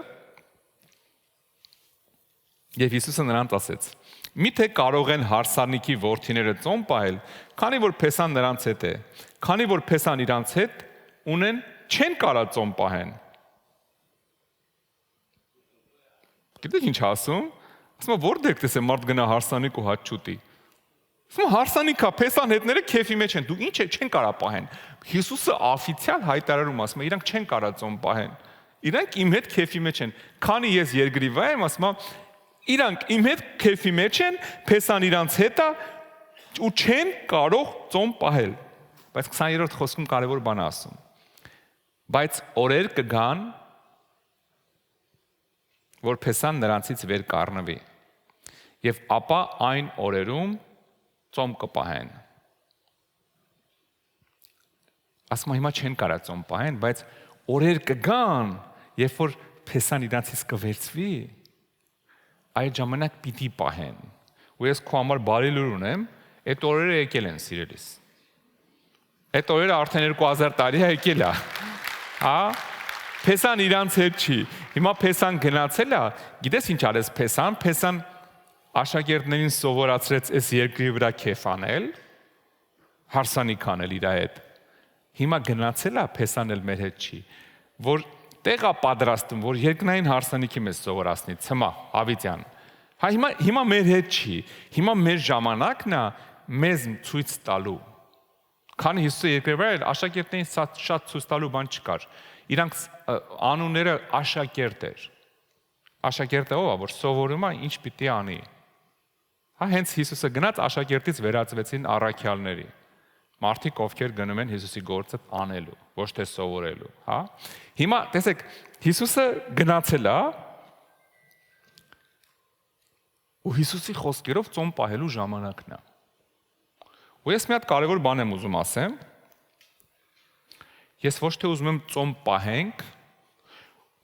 Եվ Հիսուսը նրանց ասեց. Միթե կարող են հարսանիքի որդիները ծոմ պահել, քանի որ փեսան նրանց հետ է, քանի որ փեսան իրանց հետ ունեն, չեն կարա ծոմ պահեն։ Գիտեք ինչ ասում։ Ասում որտեղ տեսեմ մարդ գնա հարսանիք ու հաց չուտի։ Ասում հարսանիքա, փեսան հետները քեֆի մեջ են, դու ինչ է չեն կարա պահեն։ Հիսուսը օֆիցիալ հայտարարում ասում է, իրանք չեն կարա ծոմ պահեն։ Իրանք իմ հետ քեֆի մեջ են։ Քանի ես երկրի վրա եմ, ասում իրանք իմ հետ քեֆի մեջ են, փեսան իրանց հետ է ու չեն կարող ծոմ պահել։ Բայց 20-րդ խոսքում կարևոր բան ասում։ Բայց օրեր կգան, որ փեսան նրանցից վեր կառնվի։ Եվ ապա այն օրերում ծոմ կպահեն։ Ասում հիմա չեն կարա ծոմ պահեն, բայց օրեր կգան, երբ որ փեսան իրանցից կվերցվի, այդ ժամանակ պիտի պահեն։ Ու ես քո համար բարի լուր ունեմ, այդ օրերը եկել են սիրելիս։ Այդ օրերը արդեն 2000 տարի է եկել է։ Հա, փեսան իրանց հետ չի։ Հիմա փեսան գնացել է, գիտես ինչ արեց փեսան աշակերտներին սովորացրեց այս երկրի վրա քեֆ անել, հարսանիք անել իր հետ։ Հիմա գնացել է փեսանել մեր հետ չի, որ տեղա պատրաստում, որ երկնային հարսանիքի մեզ սովորացնի, ցմա, Ավիթյան։ Հիմա մեր հետ չի, հիմա մեր ժամանակն է մեզ ցույց տալու։ Քանի Հիսուսը երկրի վրա էր, աշակերտներին շատ ցույց տալու բան չկար։ Իրանք անունները աշակերտ էր։ Աշակերտը ով է, որ սովորում է ինչ պիտի անի։ Հենց Հիսուսը գնաց աշակերտից վերածվեցին առաքյալների։ Մարդիկ, ովքեր գնում են Հիսուսի գործը անելու, ոչ թե սովորելու, հա։ Հիմա տեսեք, Հիսուսը գնացել է ու Հիսուսի խոսքերով ծոմ պահելու ժամանակն է։ Ու ես մի հատ կարևոր բան եմ ուզում ասեմ։ Ես ոչ թե ուզում եմ ծոմ պահենք,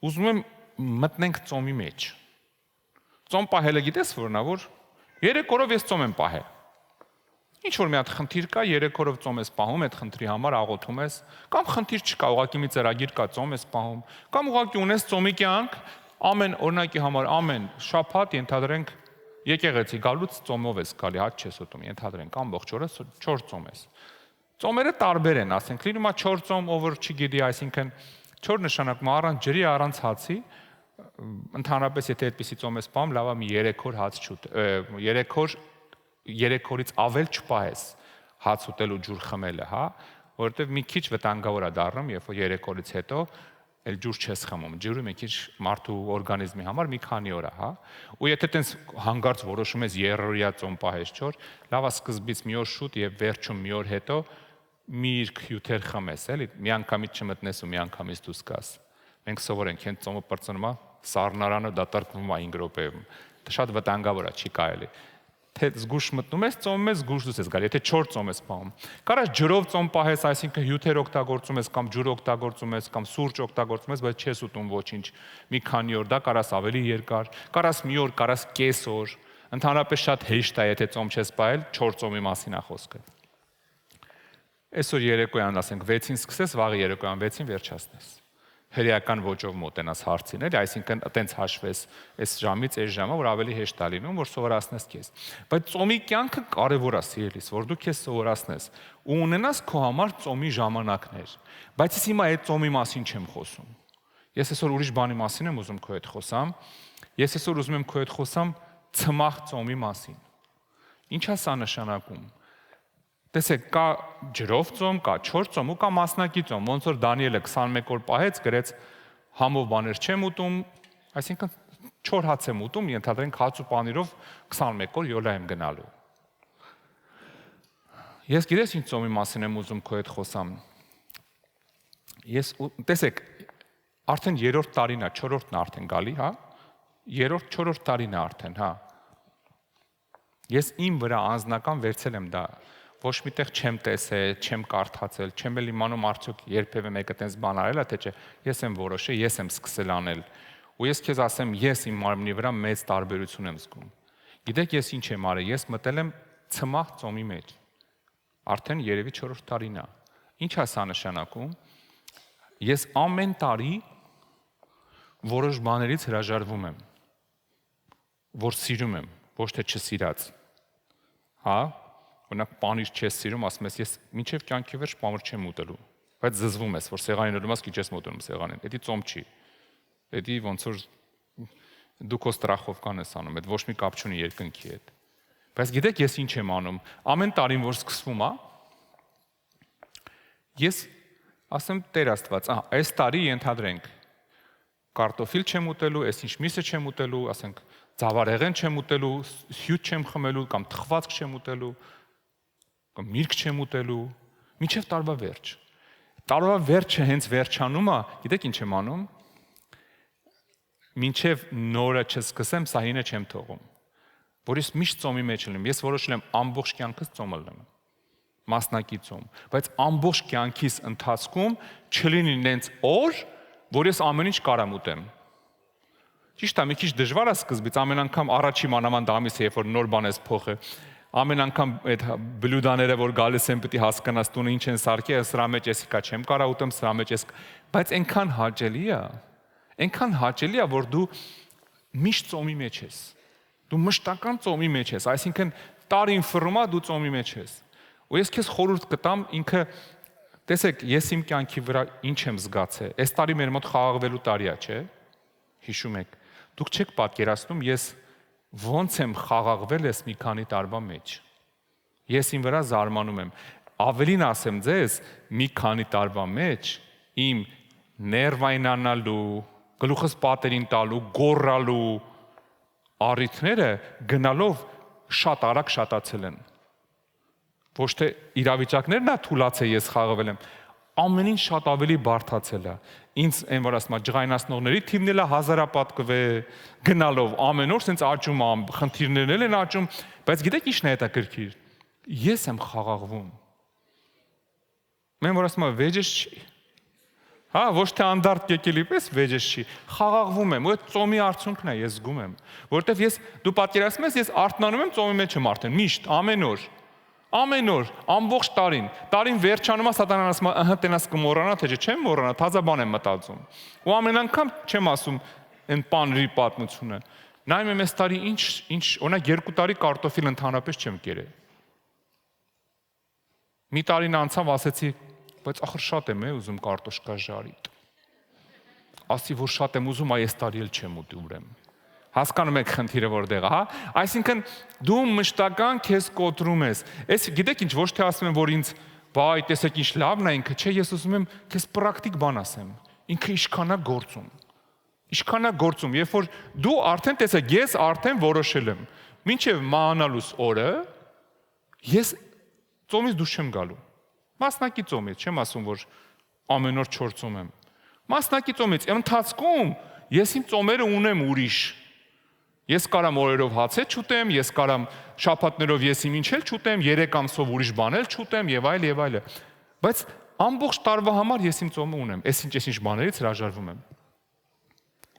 ուզում եմ մտնենք ծոմի մեջ։ Ծոմ պահելը գիտես որն է, որ 3 օրով ես ծոմ եմ պահել։ Ինչ որ մի հատ խնդիր կա, 3 օրով ծոմ ես պահում, այդ խնդրի համար աղոթում ես, կամ խնդիր չկա, ուղղակի մի ծրագիր կա, ծոմ ես պահում, կամ ուղղակի ունես ծոմի կյանք, ամեն օրինակի համար ամեն շաբաթ ենթադրենք եկեղեցի գալուց ծոմով ես գալի, հաց չես ուտում, ենթադրենք ամբողջ օրը 4 ծոմ ես։ Ծոմերը տարբեր են, ասենք, լինում է 4 ծոմ, ով չգիտի, այսինքն 4 նշանակում է առանց ջրի, առանց հացի, ընդհանրապես եթե այդպեսի ծոմ ես պահում, լավ է մի 3 օր հաց չուտ, 3 օրից ավել չպահես հաց ուտել ու ջուր խմելը, հա, որովհետև մի քիչ վտանգավոր է դառնում, երբ որ 3 օրից հետո էլ ջուր չես խմում։ Ջուրը մի քիչ մարդու օրգանիզմի համար մի քանի օր է, հա։ Ու եթե տենց հանգարց որոշում ես երրորդյա ծոմ պահես 4, լավ է սկզբից մի օր շուտ եւ վերջում մի օր հետո մի հյութեր խմես, էլի, մի անգամից չմտնես ու մի անգամից դուրս գաս։ Մենք սովորենք, հենց ծոմը բրծնում է, սառնարանը դատարկվում է 5 րոպեում։ Դա շատ վտանգավոր է, չի կարելի։ Թե զգուշ մտնում ես ծոմում ես, զգուշ դուրս ես գալի, եթե 4 ծոմ ես պահում։ Կարաս ջրով ծոմ պահես, այսինքն հյութեր օգտագործում ես կամ ջուր օգտագործում ես կամ սուրճ օգտագործում ես, բայց չես ուտում ոչինչ մի քանի օր, դա կարաս ավելի երկար, կարաս մի օր, կարաս կես օր։ Ընդհանրապես շատ հեշտ է, եթե ծոմ չես պահել, 4 ծոմի մասին է խոսքը։ Այսօր երեկոյան ասենք 6-ին սկսես, վաղը երեկոյան 6-ին վերջացնես։ Հրեական ոճով մոտենաս հարցին, էլի, այսինքն այտենց հաշվես այս ժամից այս ժամը, որ ավելի հեշտ է լինում, որ սովորացնես քեզ։ Բայց ծոմի կյանքը կարևոր է, սիրելիս, որ դու քեզ սովորացնես ու ունենաս քո համար ծոմի ժամանակներ։ Բայց ես հիմա այդ ծոմի մասին չեմ խոսում։ Ես այսօր ուրիշ բանի մասին եմ ուզում քո հետ խոսամ։ Ես այսօր ուզում եմ քո հետ խոսամ ցմահ ծոմի մասին։ Ինչ է սա նշանակում։ Տեսեք, կա ջրով ծոմ, կա 4 ծոմ ու կա մասնակի ծոմ, ոնց որ Դանիելը 21 օր պահեց, գրեց համով բաներ չեմ ուտում, այսինքն 4 հաց եմ ուտում, ենթադրենք հաց ու պանիրով 21 օր յոլա եմ գնալու։ Ես գիտես ինչ ծոմի մասին եմ ուզում քո հետ խոսամ։ Տեսեք, արդեն 3-րդ տարին է, 4-րդն է արդեն գալի, հա։ 3-րդ, 4-րդ տարին է արդեն, հա։ Ես իմ վրա անձնական վերցել եմ դա։ Ոչ միտեղ չեմ տեսել, չեմ կարդացել, չեմ էլ իմանում արդյոք երբևէ մեկը տենց բան արել է, թե չէ, ես եմ որոշել, ես եմ սկսել անել։ Ու ես քեզ ասեմ, ես իմ մարմնի վրա մեծ տարբերություն եմ զգում։ Գիտեք ես ինչ եմ արել, ես մտել եմ ցմահ ծոմի մեջ։ Արդեն երևի 4-րդ տարին է։ Ինչ է սա նշանակում։ Ես ամեն տարի որոշ բաներից հրաժարվում եմ, որ սիրում եմ, ոչ թե չսիրած։ Հա։ Օրինակ պանիր չես սիրում, ասում ես ես մինչև կյանքի վերջ պանիր չեմ ուտելու, բայց զզվում ես, որ սեղանին նորմալ քիչ ես մոտենում սեղանին, դա ծոմ չի, դա ոնց որ դու քո ստրախովկան ես անում, այդ ոչ մի կապ չունի երկնքի հետ։ Բայց գիտեք ես ինչ եմ անում, ամեն տարին որ սկսվում է, ես ասեմ Տեր Աստված, այս տարի ենթադրենք կարտոֆիլ չեմ ուտելու, այս ինչ միսը չեմ ուտելու, ասենք ծավարեղեն չեմ ուտելու, հյութ չեմ խմելու կամ թխվածք չեմ ուտելու կամ միրգ չեմ ուտելու, մինչև տարվա վերջ։ Տարվա վերջը հենց վերջանում է, գիտեք ինչ եմ անում։ Մինչև նորը չսկսեմ, սահինը չեմ թողում։ Որ ես միշտ ծոմի մեջ լինեմ, ես որոշել եմ ամբողջ կյանքս ծոմ լինեմ։ Մասնակի ծոմ, բայց ամբողջ կյանքիս ընթացքում չլինի նենց օր, որ ես ամեն ինչ կարամ ուտեմ։ Ճիշտ է, մի քիչ դժվար է սկզբից, ամեն անգամ առաջի մանավանդ ամիսը, երբ որ նոր բան ես փոխը, ամեն անգամ այդ բլյուդաները, որ գալիս են, պետք է հասկանաս տունը ինչ են սարքի, սրա մեջ էսի կա, չեմ կարա ուտեմ, սրա մեջ էս, բայց այնքան հաճելի է, որ դու միշտ ծոմի մեջ ես։ Դու մշտական ծոմի մեջ ես, այսինքն տարին ֆռմա դու ծոմի մեջ ես։ Ու ես քեզ խորհուրդ կտամ ինքը տեսեք, ես իմ կյանքի վրա ինչ եմ զգացել։ Այս տարի մեր մոտ խաղաղվելու տարի է, չէ՞։ Հիշում եք։ Դուք չեք պատկերացնում, ես ոնց եմ խաղաղվել ես մի քանի տարվա մեջ։ Ես իմ վրա զարմանում եմ։ Ավելին ասեմ ձեզ, մի քանի տարվա մեջ իմ ներվայնանալու, գլուխս պատերին տալու, գոռալու առիթները գնալով շատ արագ շատացել են։ Ոչ թե իրավիճակներն է թուլացել ես խաղաղվել եմ, ամեն ինչ շատ ավելի բարդացել է։ Ինձ այն որ ասում եմ ջղայնացնողների թիվն էլ հազարապատկվե գնալով ամեն օր sense աճում ամ, խնդիրներն են աճում, բայց գիտեք ինչն է հետաքրքիր։ Ես եմ խաղաղվում։ Մեն որ ասում եմ վեճես չի։ Հա, ոչ թե անդարտ եկելի պես վեճես չի։ Խաղաղվում եմ, ու այդ ծոմի արդյունքն է, ես զգում եմ, որովհետև ես դու պատկերացնում ես, ես արթնանում եմ ծոմի մեջ եմ արդեն, միշտ, ամեն օր, ամբողջ տարին վերջանում է սատանան ասում է, ըհը տենաս կմոռանա, թե չեմ մոռանա, թազա բան եմ մտածում։ Ու ամեն անգամ չեմ ասում այն պանրի պատմությունը։ Նայում եմ այս տարի ինչ, օրինակ 2 տարի կարտոֆիլ ընդհանրապես չեմ կերել։ Մի տարին անցավ ասեցի, բայց ախր շատ եմ ուզում կարտոշկա ժարիտ։ Ասի որ շատ եմ ուզում, այս տարի էլ չեմ ուտի ուրեմ։ Հասկանում եք խնդիրը որտեղ է, հա? Այսինքն դու մշտական քեզ կոտրում ես։ Այս գիտեք ինչ, ոչ թե ասում եմ, որ ինձ բայ, տեսեք ինչ լավն է ինքը, չէ, ես ուզում եմ քեզ պրակտիկ բան ասեմ։ Ինքը ինչքան է գործում։ Ինչքան է գործում, երբ որ դու արդեն տեսեք, ես արդեն որոշել եմ, մինչև մահանալուս օրը ես ծոմից դուրս չեմ գալու։ Մասնակի ծոմից, չեմ ասում, որ ամեն օր 4 ծոմ եմ։ Մասնակի ծոմից, ընթացքում ես իմ ծոմերը ունեմ ուրիշ։ Ես կարամ օրերով հաց չուտեմ, ես կարամ շաբաթներով ես իմ ինչ էլ չուտեմ, 3 ամսով ուրիշ բան էլ չուտեմ եւ այլ եւ այլը։ Բայց ամբողջ տարվա համար ես իմ ծոմը ունեմ, այս ինչ բաներից հրաժարվում եմ։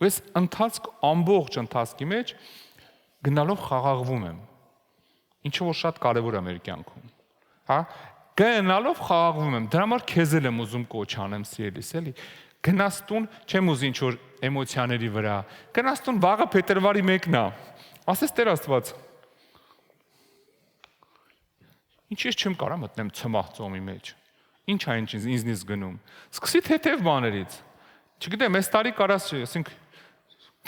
Ու ես ամբողջ ընթացքի մեջ գնալով խաղաղվում եմ։ Ինչը որ շատ կարևոր է մեր կյանքում։ Հա, գնալով խաղաղվում եմ։ Դրա համար քեզ էլ եմ ուզում կոչ անեմ, սիրելիս, էլի։ Գնաս տուն, չեմ ուզի ինչ որ էմոցիաների վրա։ Գնաս տուն վաղը փետրվարի 1-ն է։ Ասես Տեր Աստված։ Ինչ ես չեմ կարա մտնեմ ցմահ ծոմի մեջ։ Ինչ է ինձնից գնում։ Սկսի թեթև բաներից։ Չգիտեմ, այս տարի կարաս, ասենք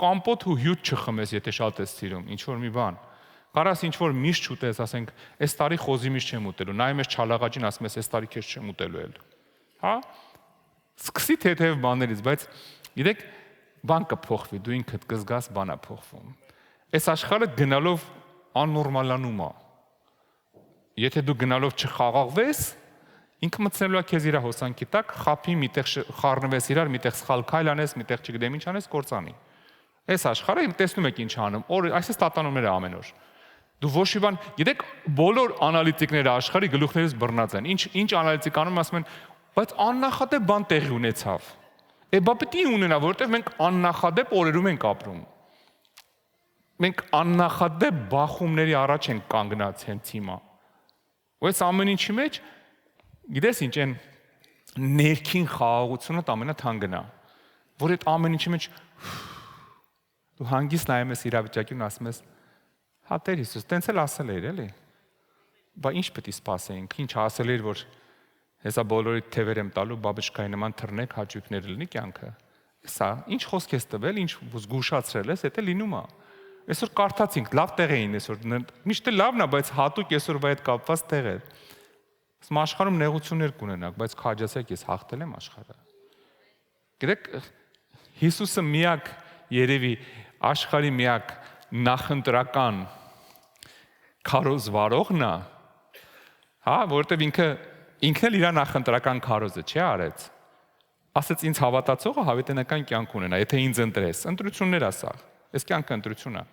կամպոտ ու հյութ չխմես, եթե շատ ես սիրում, ինչ որ մի բան։ Կարաս ինչ որ միշտ չուտես, ասենք, այս տարի խոզի միշտ չեմ ուտելու։ Նայում ես չալաղաջին, ասում ես, այս տարի քեզ չեմ ուտելու էլ։ Հա? Սկսի թեթև բաներից, բայց գիտեք, բան կփոխվի, դու ինքդ կզգաս բանա փոխվում։ Այս աշխարհը գնալով աննորմալանում է։ Եթե դու գնալով չխաղաղվես, ինքը մտցնելու է քեզ իր հոսանքի տակ, խափի միտեղ խառնվես իրար, միտեղ սխալ քայլ անես, միտեղ չգիտեմ ինչ անես, կործանի։ Այս աշխարհը տեսնում եք ինչ անում, այսպես տատանումներ է ամեն օր։ Դու ոչ մի բան, գիտեք, բոլոր անալիտիկները աշխարհի գլուխներից բռնած են։ Ինչ անալիտիկ անում, ասում են, բայց աննախադեպ բան տեղի ունեցավ։ Բա պետք է ունենա, որովհետև մենք աննախադեպ օրերում ենք ապրում։ Մենք աննախադեպ բախումների առաջ ենք կանգնած հենց հիմա։ Ու այս ամեն ինչի մեջ, գիտես ինչ, այն ներքին խաղաղությունը ամենաթանկն է, որ այդ ամեն ինչի մեջ դու հանգիստ նայում ես իրավիճակին ու ասում ես, հա Տեր Հիսուս, տենց էլ ասել էր, էլի։ Բա ինչ պետք է սպասեինք, ինչ ասել էր, որ հեսա բոլորի թևեր եմ տալու, բաբշկայի նման թռնեք, հաճույքներ լինի կյանքը։ Սա, ինչ խոսք ես տվել, ինչ զգուշացրել ես, դա լինում է։ Այսօր կարդացինք, լավ տեղ էին այսօր, միշտ լավն է, բայց հատուկ այսօրվա հետ կապված տեղ է։ Ասում աշխարհում նեղություններ կունենաք, բայց քաջացեք, ես հաղթել եմ աշխարհը։ Գիտեք, Հիսուսը միակ երևի աշխարհի միակ նախընտրական քարոզ վարողն է, հա, որովհետև ինքն էլ իր նախընտրական քարոզը չի արեց։ Ասեց ինձ հավատացողը հավիտենական կյանք ունենա, եթե ինձ ընտրես, ընտրություններ ասա, այս կյանքը ընտրություն է։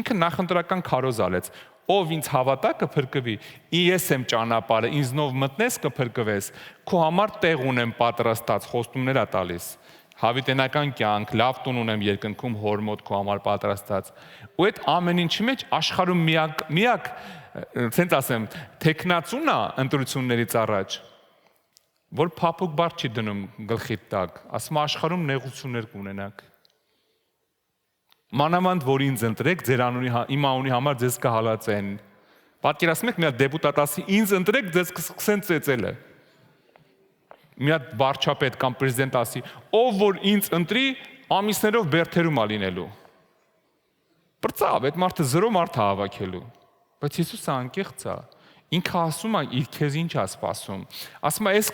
Ինքը նախընտրական քարոզ արեց, ով ինձ հավատա կփրկվի, ես եմ ճանապարհը, ինձնով մտնես կփրկվես, քո համար տեղ ունեմ պատրաստած, խոստումներ է տալիս։ Հավիտենական կյանք, լավ տուն ունեմ երկնքում հոր մոտ քո համար պատրաստած։ Ու այդ ամեն ինչի մեջ աշխարհում միակ, ցենց ասեմ, տեխնացուն է ընտրություններից առաջ, որ փափուկ բառ չի դնում գլխի տակ, ասում աշխարհում նեղություններ կունենաք։ Մանավանդ որ ինձ ընտրեք, ձեր անունի իմ անունի համար ձեզ կհալածեն։ Պատկերացնում եք մի հատ դեպուտատ ասի ինձ ընտրեք, ձեզ կսկսեն ծեծելը։ Մի հատ վարչապետ կամ պրեզիդենտ ասի, ով որ ինձ ընտրի, ամիսներով բերթերում ա լինելու։ Բրծավ, այդ մարդը 0 մարդ է հավաքելու։ Բայց Հիսուսը անկեղծ է։ Ինքը ասում է իր քեզ ինչ է սպասում։ Ասում է, էս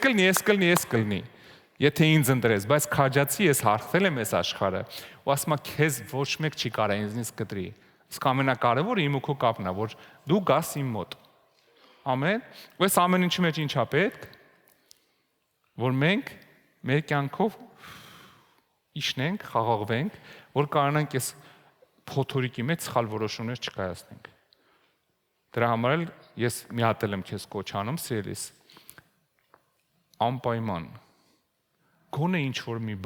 կլինի։ Եթե ինձ ընտրես, բայց քաջացի ես հաղթել եմ այս աշխարհը, ու ասում է քեզ ոչ մեկ չի կարա ինձնից կտրի։ Իսկ ամենակարևորը իմ ու քո կապն է, որ դու գաս իմ մոտ։ Ամեն։ Ու այս ամեն ինչի մեջ ինչ է պետք, որ մենք մեր կյանքով իշնենք, խաղաղվենք, որ կարողանանք այս փոթորիկի մեջ սխալ որոշումներ չկայացնենք։ Դրա համար էլ ես մի հատ եմ քեզ կոչ անում, սիրելիս, անպայման գոնե ինչ-որ մի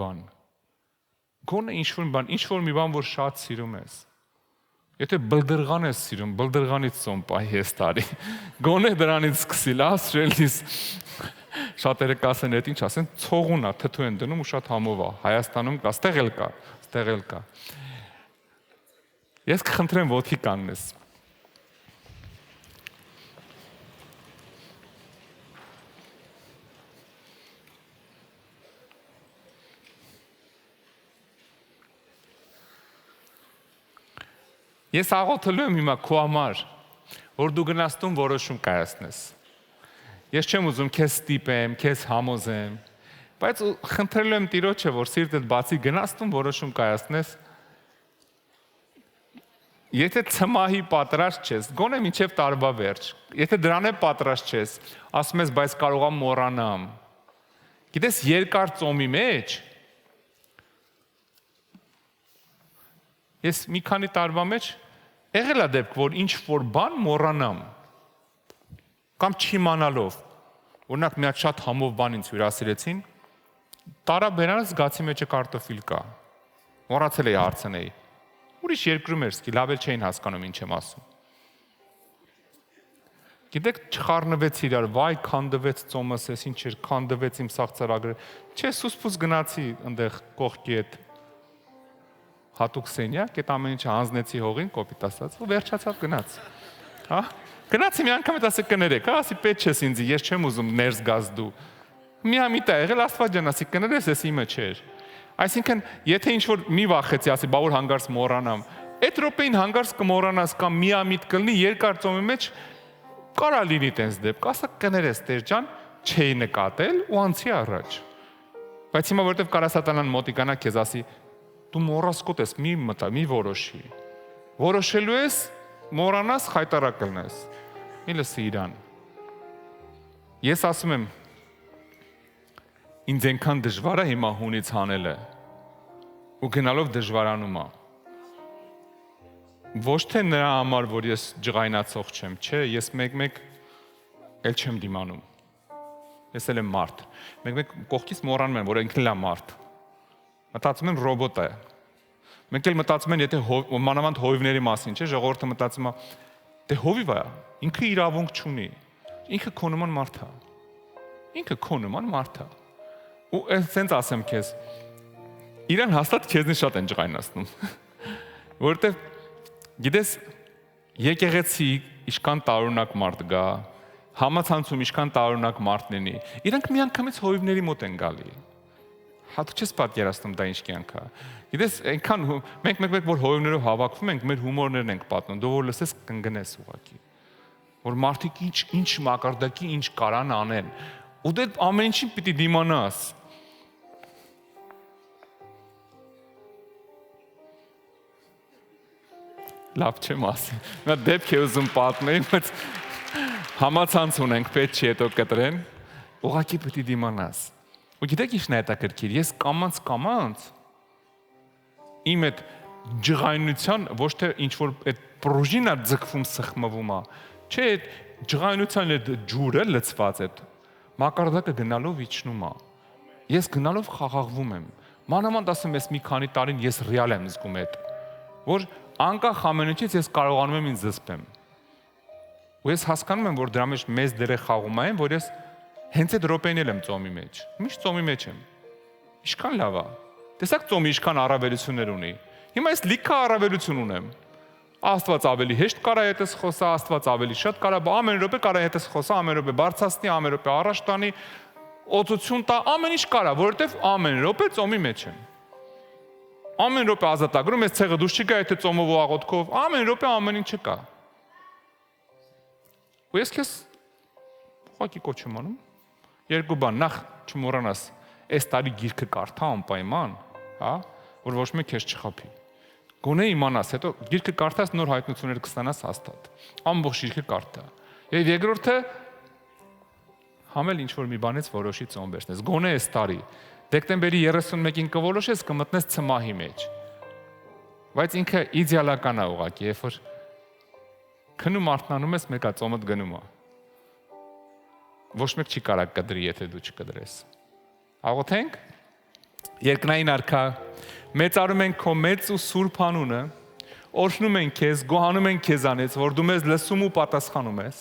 բան, որ շատ սիրում ես։ Եթե բլդրղան ես սիրում, բլդրղանից ծոմ պահի ես տարի։ Գոնե դրանից սկսի, սիրելիս, շատերը կասեն, այդ ինչ ասեն, ցողուն է, թթու են դնում ու շատ համով է։ Հայաստանում կա, ստեղ էլ կա։ Ես կխնդրեմ ոտքի կանգնես։ Ես աղոթելու եմ հիմա քո համար, որ դու գնաս տուն որոշում կայացնես։ Ես չեմ ուզում քեզ ստիպեմ, քեզ համոզեմ, բայց խնդրելու եմ Տիրոջը, որ սիրտդ բացի գնաս տուն որոշում կայացնես։ Եթե ցմահի պատրաստ չես, գոնե մինչև տարվա վերջ։ Եթե դրան է պատրաստ չես, ասում ես, բայց կարող եմ մոռանամ։ Գիտես, երկար ծոմի մեջ ես մի քանի տարվա մեջ եղել է դեպք, որ ինչ-որ բան մոռանամ կամ չիմանալով։ Օրինակ մի հատ շատ համով բան ինձ հյուրասիրեցին, տարա բերանս զգացի մեջը կարտոֆիլ կա։ Մոռացել էի հարցնել։ Ուրիշ երկրում էր, սկի լավ էլ չէին հասկանում ինչ եմ ասում։ Գիտեք, չխառնվեց իրար, վայ, քանդվեց ծոմս, ես ինչ էր, քանդվեց իմ սաղցարագրը։ Չէ, սուսպուս գնացի այնտեղ կողքի այդ հատուկ սենյակ, այդ ամեն ինչը հանձնեցի հողին, կոպիտ ասած, ու վերջացավ գնաց։ Հա? Գնացի մի անգամ այդ ասի կներեք, հա, ասի պետք չես ինձ, ես չեմ ուզում ներս գաս դու։ Միամիտ է եղել, Աստված ջան, ասի կներես, ես իմը չէր։ Այսինքն, եթե ինչ-որ մի վախեցի, ասի, բա որ հանգարց մոռանամ, այդ րոպեին հանգարց կմոռանաս կամ միամիտ կլինի երկար ծոմի մեջ կարա լինի տենց դեպք, ասա կներես, Տեր ջան, չէի նկատել ու անցի առաջ։ Բայց հիմա որովհետև կարա սատանան մոտիկանա քեզ ասի դու մոռասկոտ ես, մի մտա, մի որոշի։ Որոշելու ես, մոռանաս, խայտարակ կլնես։ Մի լսի իրան։ Ես ասում եմ, ինձ այնքան դժվար է հիմա հունից հանելը, ու գնալով դժվարանում է։ Ոչ թե նրա համար, որ ես ջղայնացող չեմ, չէ, ես մեկ-մեկ էլ չեմ դիմանում։ Ես էլ եմ մարդ։ Մեկ-մեկ կողքից մոռանում եմ, որ ինքն էլ է մարդ։ Մտածում են ռոբոտ է։ Մենք էլ մտածում են, եթե մանավանդ հովիվների մասին, չէ, ժողովուրդը մտածում է, դե հովիվ է, ինքը իրավունք չունի։ Ինքը քո նման մարդ է։ Ու այսպես ասեմ քեզ, իրան հաստատ քեզնից շատ են ջղայնացնում։ Որովհետև գիտես, եկեղեցի ինչքան տարօրինակ մարդ գա, համացանցում ինչքան տարօրինակ մարդ լինի, իրանք միանգամից հովիվների մոտ են գալի։ Հատուկ չես պատկերացնում դա ինչ կյանք է։ Գիտես, այնքան մենք մեկ-մեկ որ հովիվներով հավաքվում ենք, մեր հումորներն ենք պատմում, դու որ լսես կընկնես ուղղակի։ Որ մարդիկ ինչ մակարդակի ինչ կարան անեն, ու դե ամեն ինչին պիտի դիմանաս։ Լավ չեմ ասի։ Նա դեպք է ուզում պատմել, բայց համացանց ունենք, պետք չի հետո կտրեն, ուղղակի պիտի դիմանաս։ Ու գիտեք ինչն է հետաքրքիր, ես կամաց իմ այդ ջղայնության ոչ թե ինչ-որ այդ պրուժինա ձգվում սխմվում է, չէ, այդ ջղայնության այդ ջուրը լցված այդ մակարդակը գնալով իջնում է։ Ես գնալով խաղաղվում եմ։ Մանավանդ ասեմ, ես մի քանի տարին ես ռեալ եմ զգում այդ, որ անկախ ամեն ինչից ես կարողանում եմ ինձ զսպեմ։ Ու ես հասկանում եմ, որ դրա մեջ մեծ դեր է խաղում այն, որ ես հենց այդ րոպեին եմ ծոմի մեջ։ Միշտ ծոմի մեջ եմ։ Ինչքան լավ է։ Տեսակ ծոմի ինչքան առավելություններ ունի։ Հիմա ես լիքը առավելություն ունեմ։ Աստված ավելի հեշտ կարա հետս խոսա, Աստված ավելի շատ կարա, ամեն րոպե կարա հետս խոսա, ամեն րոպե բարձրացնի, ամեն րոպե առաջ տանի, օծություն տա, ամեն ինչ կարա, որովհետև ամեն րոպե ծոմի մեջ եմ։ Ամեն րոպե ազատագրում, ես ցեղը դուրս չի գա, եթե ծոմով ու աղոթքով, ամեն րոպե ամեն ինչը կա։ Ու ես քեզ ուղղակի կոչ եմ անում։ Երկու բան, նախ չմոռանաս, այս տարի գիրքը կարդա անպայման, հա, որ ոչ մեկ քեզ չխաբի։ Գոնե իմանաս, հետո գիրքը կարդաս նոր հայտնություններ կստանաս հաստատ։ Ամբողջ գիրքը կարդա։ Եվ երկրորդը համել ինչ որ մի բանից որոշի ծոմ վերցնես։ Գոնե այս տարի դեկտեմբերի 31-ին կորոշես կմտնես ցմահի մեջ։ Բայց ինքը իդեալական է ուղղակի, երբ որ քնում արթնանում ես, մեկա ծոմդ գնում է։ Ոչ մեկ չի կարող կդրի, եթե դու չկդրես։ Աղոթենք։ Երկնային Արքա, մեծարում ենք քո մեծ ու սուրբ անունը, օրհնում ենք քեզ, գոհանում ենք քեզանից, որ դու մեզ լսում ու պատասխանում ես։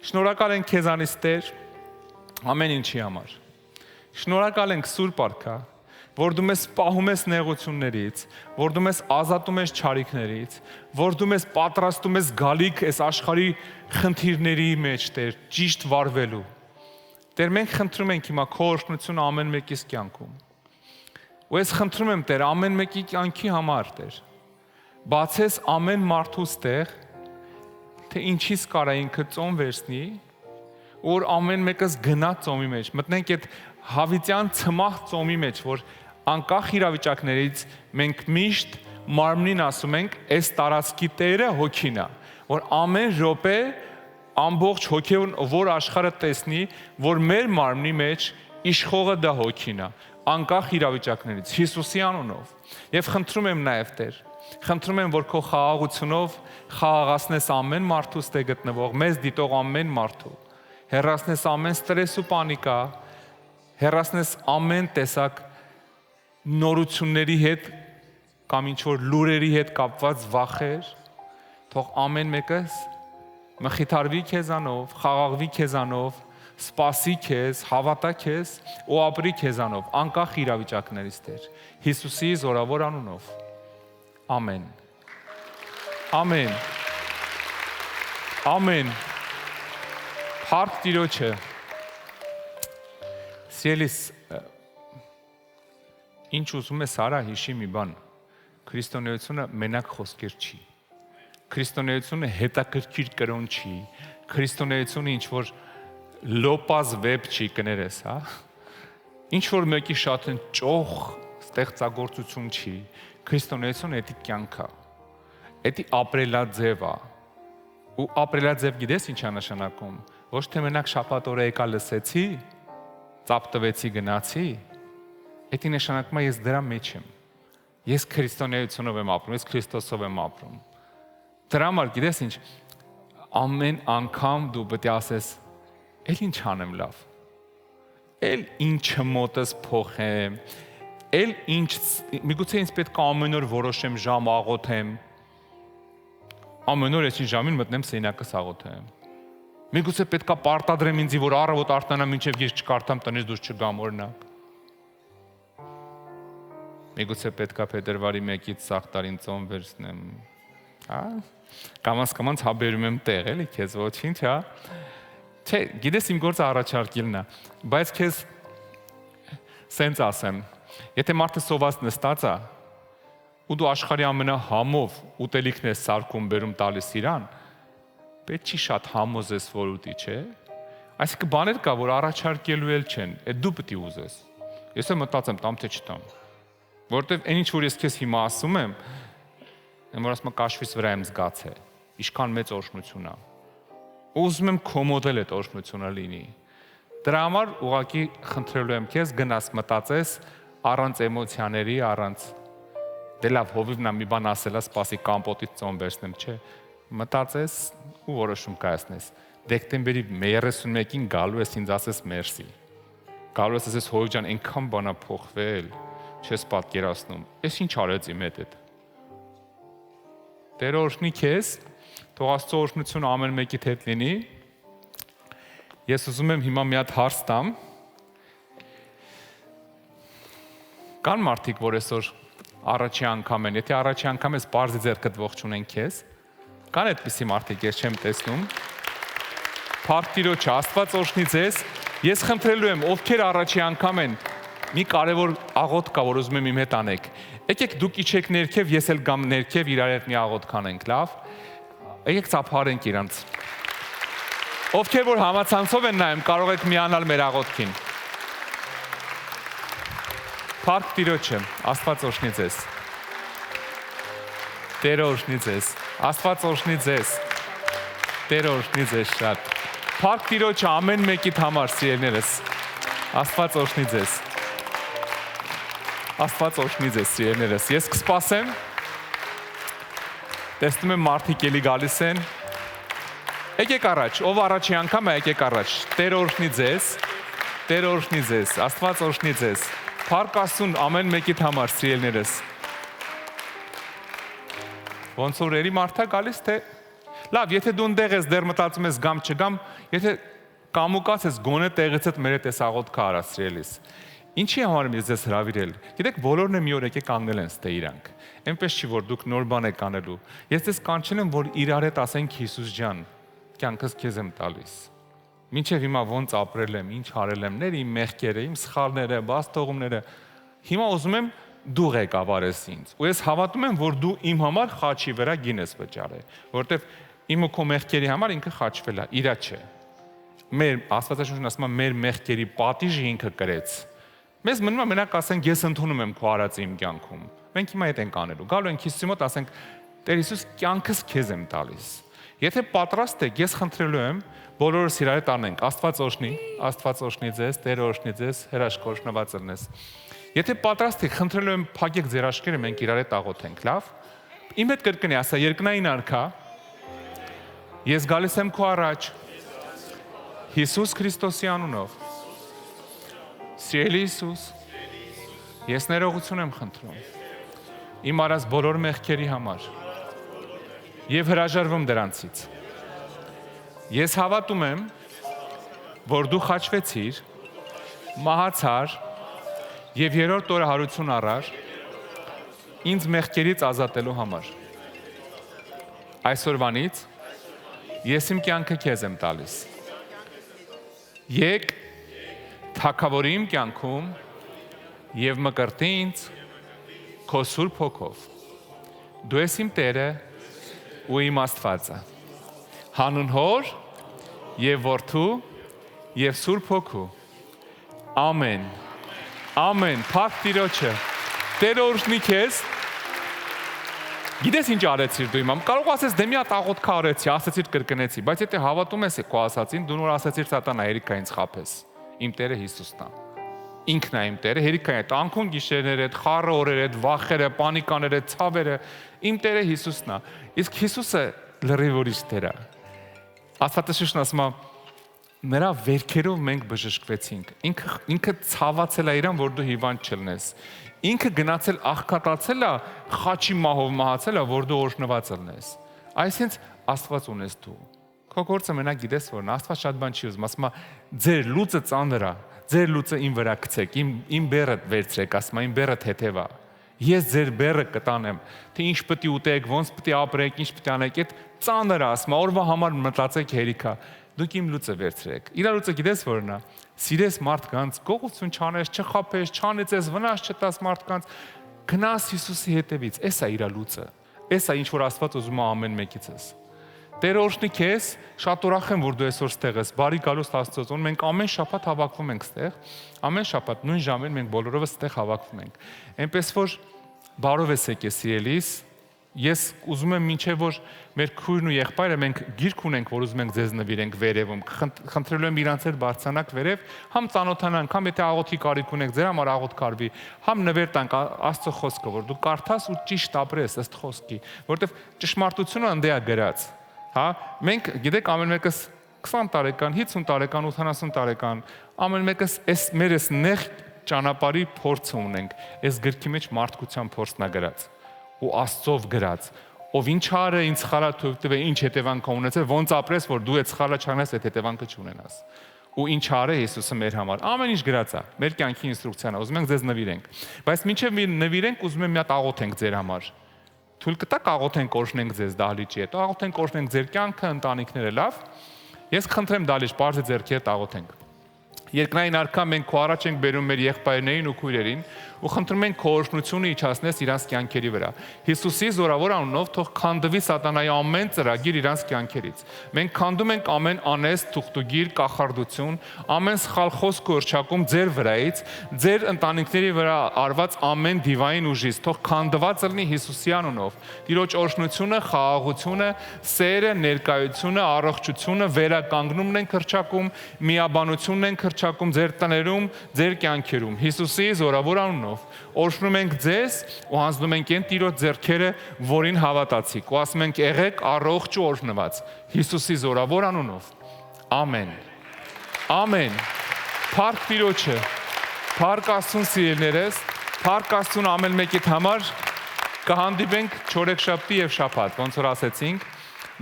Շնորհակալ ենք քեզանից, Տեր, ամեն ինչի համար։ Շնորհակալ ենք Սուրբ Արքա, որ դու մեզ պահում ես նեղություններից, որ դու մեզ ազատում ես չարիքներից, որ դու մեզ պատրաստում ես գալիք այս աշխարհի խնդիրների մեջ, Տեր, ճիշտ վարվելու։ Տեր, մենք խնդրում ենք հիմա քո օրհնությունը ամեն մեկիս կյանքում։ Ու ես խնդրում եմ, Տեր, ամեն մեկի կյանքի համար, Տեր, բացես ամեն մարդուց տեղ, թե ինչից կարա ինքը ծոմ վերցնի, որ ամեն մեկս գնա ծոմի մեջ, մտնենք այդ հավիտյան ցմահ ծոմի մեջ, որ անկախ իրավիճակներից մենք միշտ մարմնին ասում ենք, այս տարածքի Տերը հոգին է, որ ամեն րոպե ամբողջ հոգին, որ աշխարհը տեսնի, որ մեր մարմնի մեջ իշխողը դա հոգին է, անկախ իրավիճակներից, Հիսուսի անունով։ Եվ խնդրում եմ նաև, Տեր, խնդրում եմ, որ քո խաղաղությունով խաղաղացնես ամեն մարդուց տեղ գտնվող, մեզ դիտող ամեն մարդու, հեռացնես ամեն ստրես ու պանիկա, հեռացնես ամեն տեսակ նորությունների հետ կամ ինչ-որ լուրերի հետ կապված վախեր, թող ամեն մեկս մխիթարվի քեզանով, խաղաղվի քեզանով, սպասի քեզ, հավատա քեզ ու ապրի քեզանով, անկախ իրավիճակներից, Տեր, Հիսուսի զորավոր անունով։ Ամեն։ Ամեն։ Ամեն։ Հարկ Տիրոջը։ Սիրելիս, ինչ ուզում ես արա, հիշի մի բան, քրիստոնեությունը մենակ խոսքեր չի, քրիստոնեությունը հետաքրքիր կրոն չի, քրիստոնեությունը ինչ-որ լոպազ վեբ չի կներես, հա? Ինչ-որ մեկի շատ են ճոխ ստեղծագործություն չի, քրիստոնեությունը էդի կյանք է, էդի ապրելաձև է, ու ապրելաձև գիտես ինչ է նշանակում, ոչ թե մենակ շաբաթ օրը եկա լսեցի, ծափ տվեցի գնացի, էդի նշանակում է ես դրա մեջ եմ, ես քրիստոնեությունով եմ ապրում, ես Քրիստոսով եմ ապրում, դրա համար գիտես ինչ, ամեն անգամ դու պետք է ասես, էլ ինչ անեմ լավ, էլ ինչը մոտս փոխեմ, էլ ինչ, միգուցե ինձ պետք է ամեն օր որոշեմ ժամ աղոթեմ, ամեն օր այսին ժամին մտնեմ սենակս աղոթեմ, միգուցե պետք է պարտադրեմ ինձի, որ առավոտ արթնանամ, մինչև ես չկարդամ տնից դուրս չգամ օրինակ, միգուցե պետք է փետրվարի 1-ից սաղ տարին ծոմ վերցնեմ, հա, կամաց հաբերում եմ տեղ, էլի քեզ ոչինչ, հա, չէ, գիտես իմ գործը առաջարկելն է, բայց քեզ սենց ասեմ, եթե մարդը սոված նստած է, ու դու աշխարհի ամենահամով ուտելիքն ես սարքում բերում տալիս իրան, պետք չի շատ համոզես, որ ուտի, չէ, այսինքն բաներ կա, որ առաջարկելու էլ չեն, այդ դու պետք է ուզես, ես եմ մտածեմ, տամ թե չտամ, որովհետև այն ինչ որ ես քեզ հիմա ասում եմ, որ ասում եմ կաշվից վրա եմ զգացել, ինչքան մեծ օրհնություն է, ուզում եմ քո մոդել այդ օրհնությունը լինի, դրա համար ուղղակի խնդրելու եմ քեզ գնաս մտածես առանց էմոցիաների, առանց դե լավ հովիվն է մի բան ասելա, սպասի կամպոտից ծոմ վերցնեմ, չէ, մտածես ու որոշում կայացնես, դեկտեմբերի 31-ին գալու ես ինձ ասես մերսի, գալու ես ասես հովիվ ջան, այնքան բան է փոխվել, չես պատկերացնում, ես ինչ արեցի իմ հետ, Տեր օրհնի քեզ, թող Աստծո օրհնությունը ամեն մեկիդ հետ լինի, ես ուզում եմ հիմա մի հատ հարց տամ, կան մարդիկ, որ այսօր առաջի անգամ են, եթե առաջի անգամ ես բարձի ձեռքդ ողջունեն քեզ, կան այդպիսի մարդիկ, ես չեմ տեսնում։ Փառք Տիրոջը, Աստված օրհնի ձեզ։ Ես խնդրելու եմ, ովքեր առաջի անգամ են, մի կարևոր աղոթք կա, որ ուզում եմ իմ հետ անեք։ Եկեք դուք իջեք ներքև, ես էլ գամ ներքև, իրար հետ մի աղոթք անենք, լավ։ Եկեք ծափարենք իրանց։ Ովքեր որ համացանցով են նայում, կարող եք միանալ մեր աղոթքին։ Փառք Տիրոջը, Աստված օրհնի ձեզ։ Տերը օրհնի ձեզ։ Աստված օրհնի ձեզ։ Տերը օրհնի ձեզ շատ։ Փառք Տիրոջը ամեն մեկիդ համար, սիրելիներս։ Աստված օրհնի ձեզ։ Աստված օրհնի ձեզ, սիրելիներս։ Ես կսպասեմ։ Տեսնում եմ մարդիկ էլի գալիս են։ Եկեք առաջ, ով առաջի անգամ է, եկեք առաջ։ Տերը օրհնի ձեզ։ Տերը օրհնի ձեզ։ Աստված օրհնի ձեզ։ Փառք Աստծուն ամեն մեկիդ համար, սիրելիներս։ Ոնց որ երի մարդա գալիս, թե լավ, եթե դու ընդեղ ես դեռ մտածում ես գամ չգամ, եթե կամուկած ես գոնե տեղից հետ մեր հետ ես աղոթքը արա, սիրելիս։ Ինչի համար եմ ես ձեզ հրավիրել։ Գիտեք, բոլորն է մի օր եկեք կանգնել են ստե իրանք։ Այնպես չի որ դուք նոր բան եք անելու։ Ես ձեզ կանչել եմ, որ իրար հետ ասենք Հիսուս ջան, կյանքս քեզ եմ տալիս։ Մինչև հիմա ոնց ապրել եմ, ինչ արել եմ, ներ իմ մեղքերը, իմ սխալները, բաստողումները։ Հիմա ուզում եմ դու ղեկավարես ինձ։ Ու ես հավատում եմ, որ դու իմ համար խաչի վրա գին ես վճարել, որովհետև իմ ու քո մեղքերի համար ինքը խաչվել է, իրա չէ։ Մեր Աստվածաշունչն ասում է մեր մեղքերի պատիժը ինքը կրեց։ Մեզ մնում է մենակ ասենք ես ընդունում եմ քո արածը իմ կյանքում։ Մենք հիմա այդ ենք անելու։ Գալու ենք Հիսուսի մոտ ասենք Տեր Հիսուս, կյանքս քեզ եմ տալիս։ Եթե պատրաստ եք, ես խնդրելու եմ բոլորս իրար հետ անենք։ Աստված օրհնի ձեզ, Տերը օրհնի ձեզ, հրաշք օրհնված ըլնես։ Եթե պատրաստ եք, խնդրելու եմ փակեք ձեր աչքերը, մենք իրար հետ աղոթենք, լավ։ Իմ հետ կրկնի, ասա երկնային արքա, ես գալիս եմ քո առաջ Հիսուս Քրիստոսի անունով։ Սիրելի Հիսուս, ես ներողություն եմ խնդրում իմ արած բոլոր մեղքերի համար եւ հրաժարվում դրանցից։ Ես հավատում եմ, որ դու խաչվեցիր, մահացար եւ երրորդ օրը հարություն առար ինձ մեղքերից ազատելու համար։ Այսօրվանից ես իմ կյանքը քեզ եմ տալիս։ Եկ թագավորի իմ կյանքում եւ մկրտի ինձ քո սուրբ հոգով։ Դու ես իմ Տերը ու իմ Աստվածը։ Հանուն Հոր եւ Որդու եւ Սուրբ Հոգու։ Ամեն։ Ամեն։ Փառք Տիրոջը։ Տերը օրհնի քեզ։ Գիտես ինչ արեցիր դու իմ։ Կարող ասես դե մի հատ աղոթք արեցի, ասեցիր կրկնեցի, բայց եթե հավատում ես քո ասածին, դու նոր ասեցիր սատանա հերիքա ինձ խափես։ Իմ Տերը Հիսուսն է։ Ինքն է իմ Տերը, հերիքա է, տանկուն գիշերներ հետ, խառը օրեր հետ, վախերը, պանիկաները, ցավերը, իմ Տերը Հիսուսն է։ Իսկ Հիսուսը լրիվ ուրիշ Տեր է։ Աստվածաշունչն ասում է, նրա վերքերով մենք բժշկվեցինք։ Ինքը ցավացել է իրան, որ դու հիվանդ չլնես։ Ինքը գնացել աղքատացել է, խաչի մահով մահացել է, որ դու օրհնված ելնես։ Այսինքն Աստված ունես դու։ Քո գործը մենակ գիտես որն է, Աստված շատ բան չի ուզում, ասում է ձեր լուծը ծանր է, ձեր լուծը իմ վրա գցեք, իմ բեռը վերցրեք, ասում է իմ բեռը թեթև է։ Ես ձեր բեռը կտանեմ, թե ինչ պետք է ուտեք, ոնց պետք է ապրեք, ինչ պետք է անեք, այդ ծանր է, ասում է, օրվա համար մտածեք հերիքա։ Դուք իմ լուծը վերցրեք։ Իր լուծը գիտես որն է։ Սիրես մարդկանց, գողություն չանես, չխաբես, չանեցես, վնաս չտաս մարդկանց, գնաս Հիսուսի հետևից։ Էս է իր լուծը։ Էս է ինչ որ Աստված ուզում է ամեն մեկիցս։ Տերը օրհնի քեզ, շատ ուրախ եմ, որ դու այսօր ստեղ ես։ Բարի գալուստ Աստծոն, մենք ամեն շաբաթ հավաքվում ենք ստեղ։ Ամեն շաբաթ նույն ժամին մենք բոլորովս ստեղ հավաքվում ենք։ Այնպես որ բարով ես եկես սիրելիս։ Ես ուզում եմ մինչև որ մեր քույրն ու եղբայրը մենք գիրք ունենք, որ ուզում ենք ձեզ նվիրենք վերևում։ Խնդրելու եմ իրանց հետ բարձրանաք վերև, համ ծանոթանանք, համ եթե աղոթքի կարիք ունեք, ձեր համար աղոթք կարվի, համ նվեր տանք Աստծո խոսքը, որ դու կարդաս ու ճիշտ ապրես ըստ խոսքի, որովհետև ճշմարտությունը ընդե է գրած։ Հա, մենք գիտեք ամեն մեկս 20 տարեկան, 50 տարեկան, 80 տարեկան, ամեն մեկս այս մեր այս նեղ ճանապարհի փորձը ունենք։ Այս գրքի մեջ մարդկության փորձն է գրած ու Աստծով գրած, ով ինչ արը ինձ խալա թույլ տվե ինչ հետևանք ունեցել, ոնց ապրես, որ դու այդ խալա չանես, այդ հետևանքը չունենաս։ ու ինչ արե Հիսուսը մեր համար։ Ամեն ինչ գրած է, մեր կյանքի ինստրուկցիան է, ուզում ենք ձեզ նվիրենք։ Բայց մինչև մի նվիրենք, ուզում եմ մի հատ աղոթենք ձեր համար։ Թույլ կտաք աղոթենք օրհնենք ձեզ դահլիճի հետ։ Աղոթենք օրհնենք ձեր կյանքը, ընտանիքները, լավ։ Ես խնդրեմ դահլիճ, բարձր ձեռքի հետ աղոթենք։ Երկնային արքա, մենք քո առաջ ենք բերում մեր եղբայրներին ու քույրերին ու խնդրում ենք քո օրհնությունը իջացնես իրանց կյանքերի վրա։ Հիսուսի զորավոր անունով թող քանդվի սատանայի ամեն ծրագիր իրանց կյանքերից։ Մենք քանդում ենք ամեն անեստ, թուղթուգիր, կախարդություն, ամեն սխալ խոսք ու հռչակում ձեր վրայից, ձեր ընտանիքների վրա արված ամեն դիվային ուժից, թող քանդված լինի Հիսուսի անունով։ Տիրոջ օրհնությունը, խաղաղությունը, սերը, ներկայությունը, առողջությունը, վերականգնումն ենք հռչակում, միաբանությունն ենք հռչակում ձեր տներում, ձեր կյանքերում։ Հիսուսի զորավոր անունով օրհնում ենք ձեզ ու հանձնում ենք այն Տիրոջ ձեռքերը, որին հավատացիք։ Ու ասում ենք եղեք առողջ ու օրհնված Հիսուսի զորավոր անունով։ Ամեն։ Ամեն։ Փառք Տիրոջը։ Փառք Աստծուն սիրելիներս, փառք Աստծուն ամեն մեկիդ համար։ Կհանդիպենք չորեքշաբթի եւ շաբաթ, ոնց որ ասեցինք,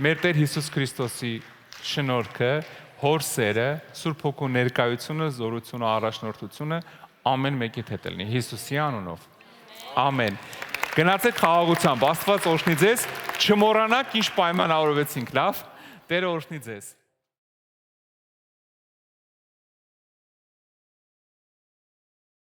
մեր Տեր Հիսուս Քրիստոսի շնորհքը, Հոր սերը, Սուրբ Հոգու ներկայությունը, զորությունը, առաջնորդությունը ամեն մեկիդ հետ լինի Հիսուսի անունով։ Ամեն։ Գնացեք խաղաղությամբ, Աստված օրհնի ձեզ, չմոռանաք ինչ պայմանավորվեցինք, լավ։ Տերը օրհնի ձեզ։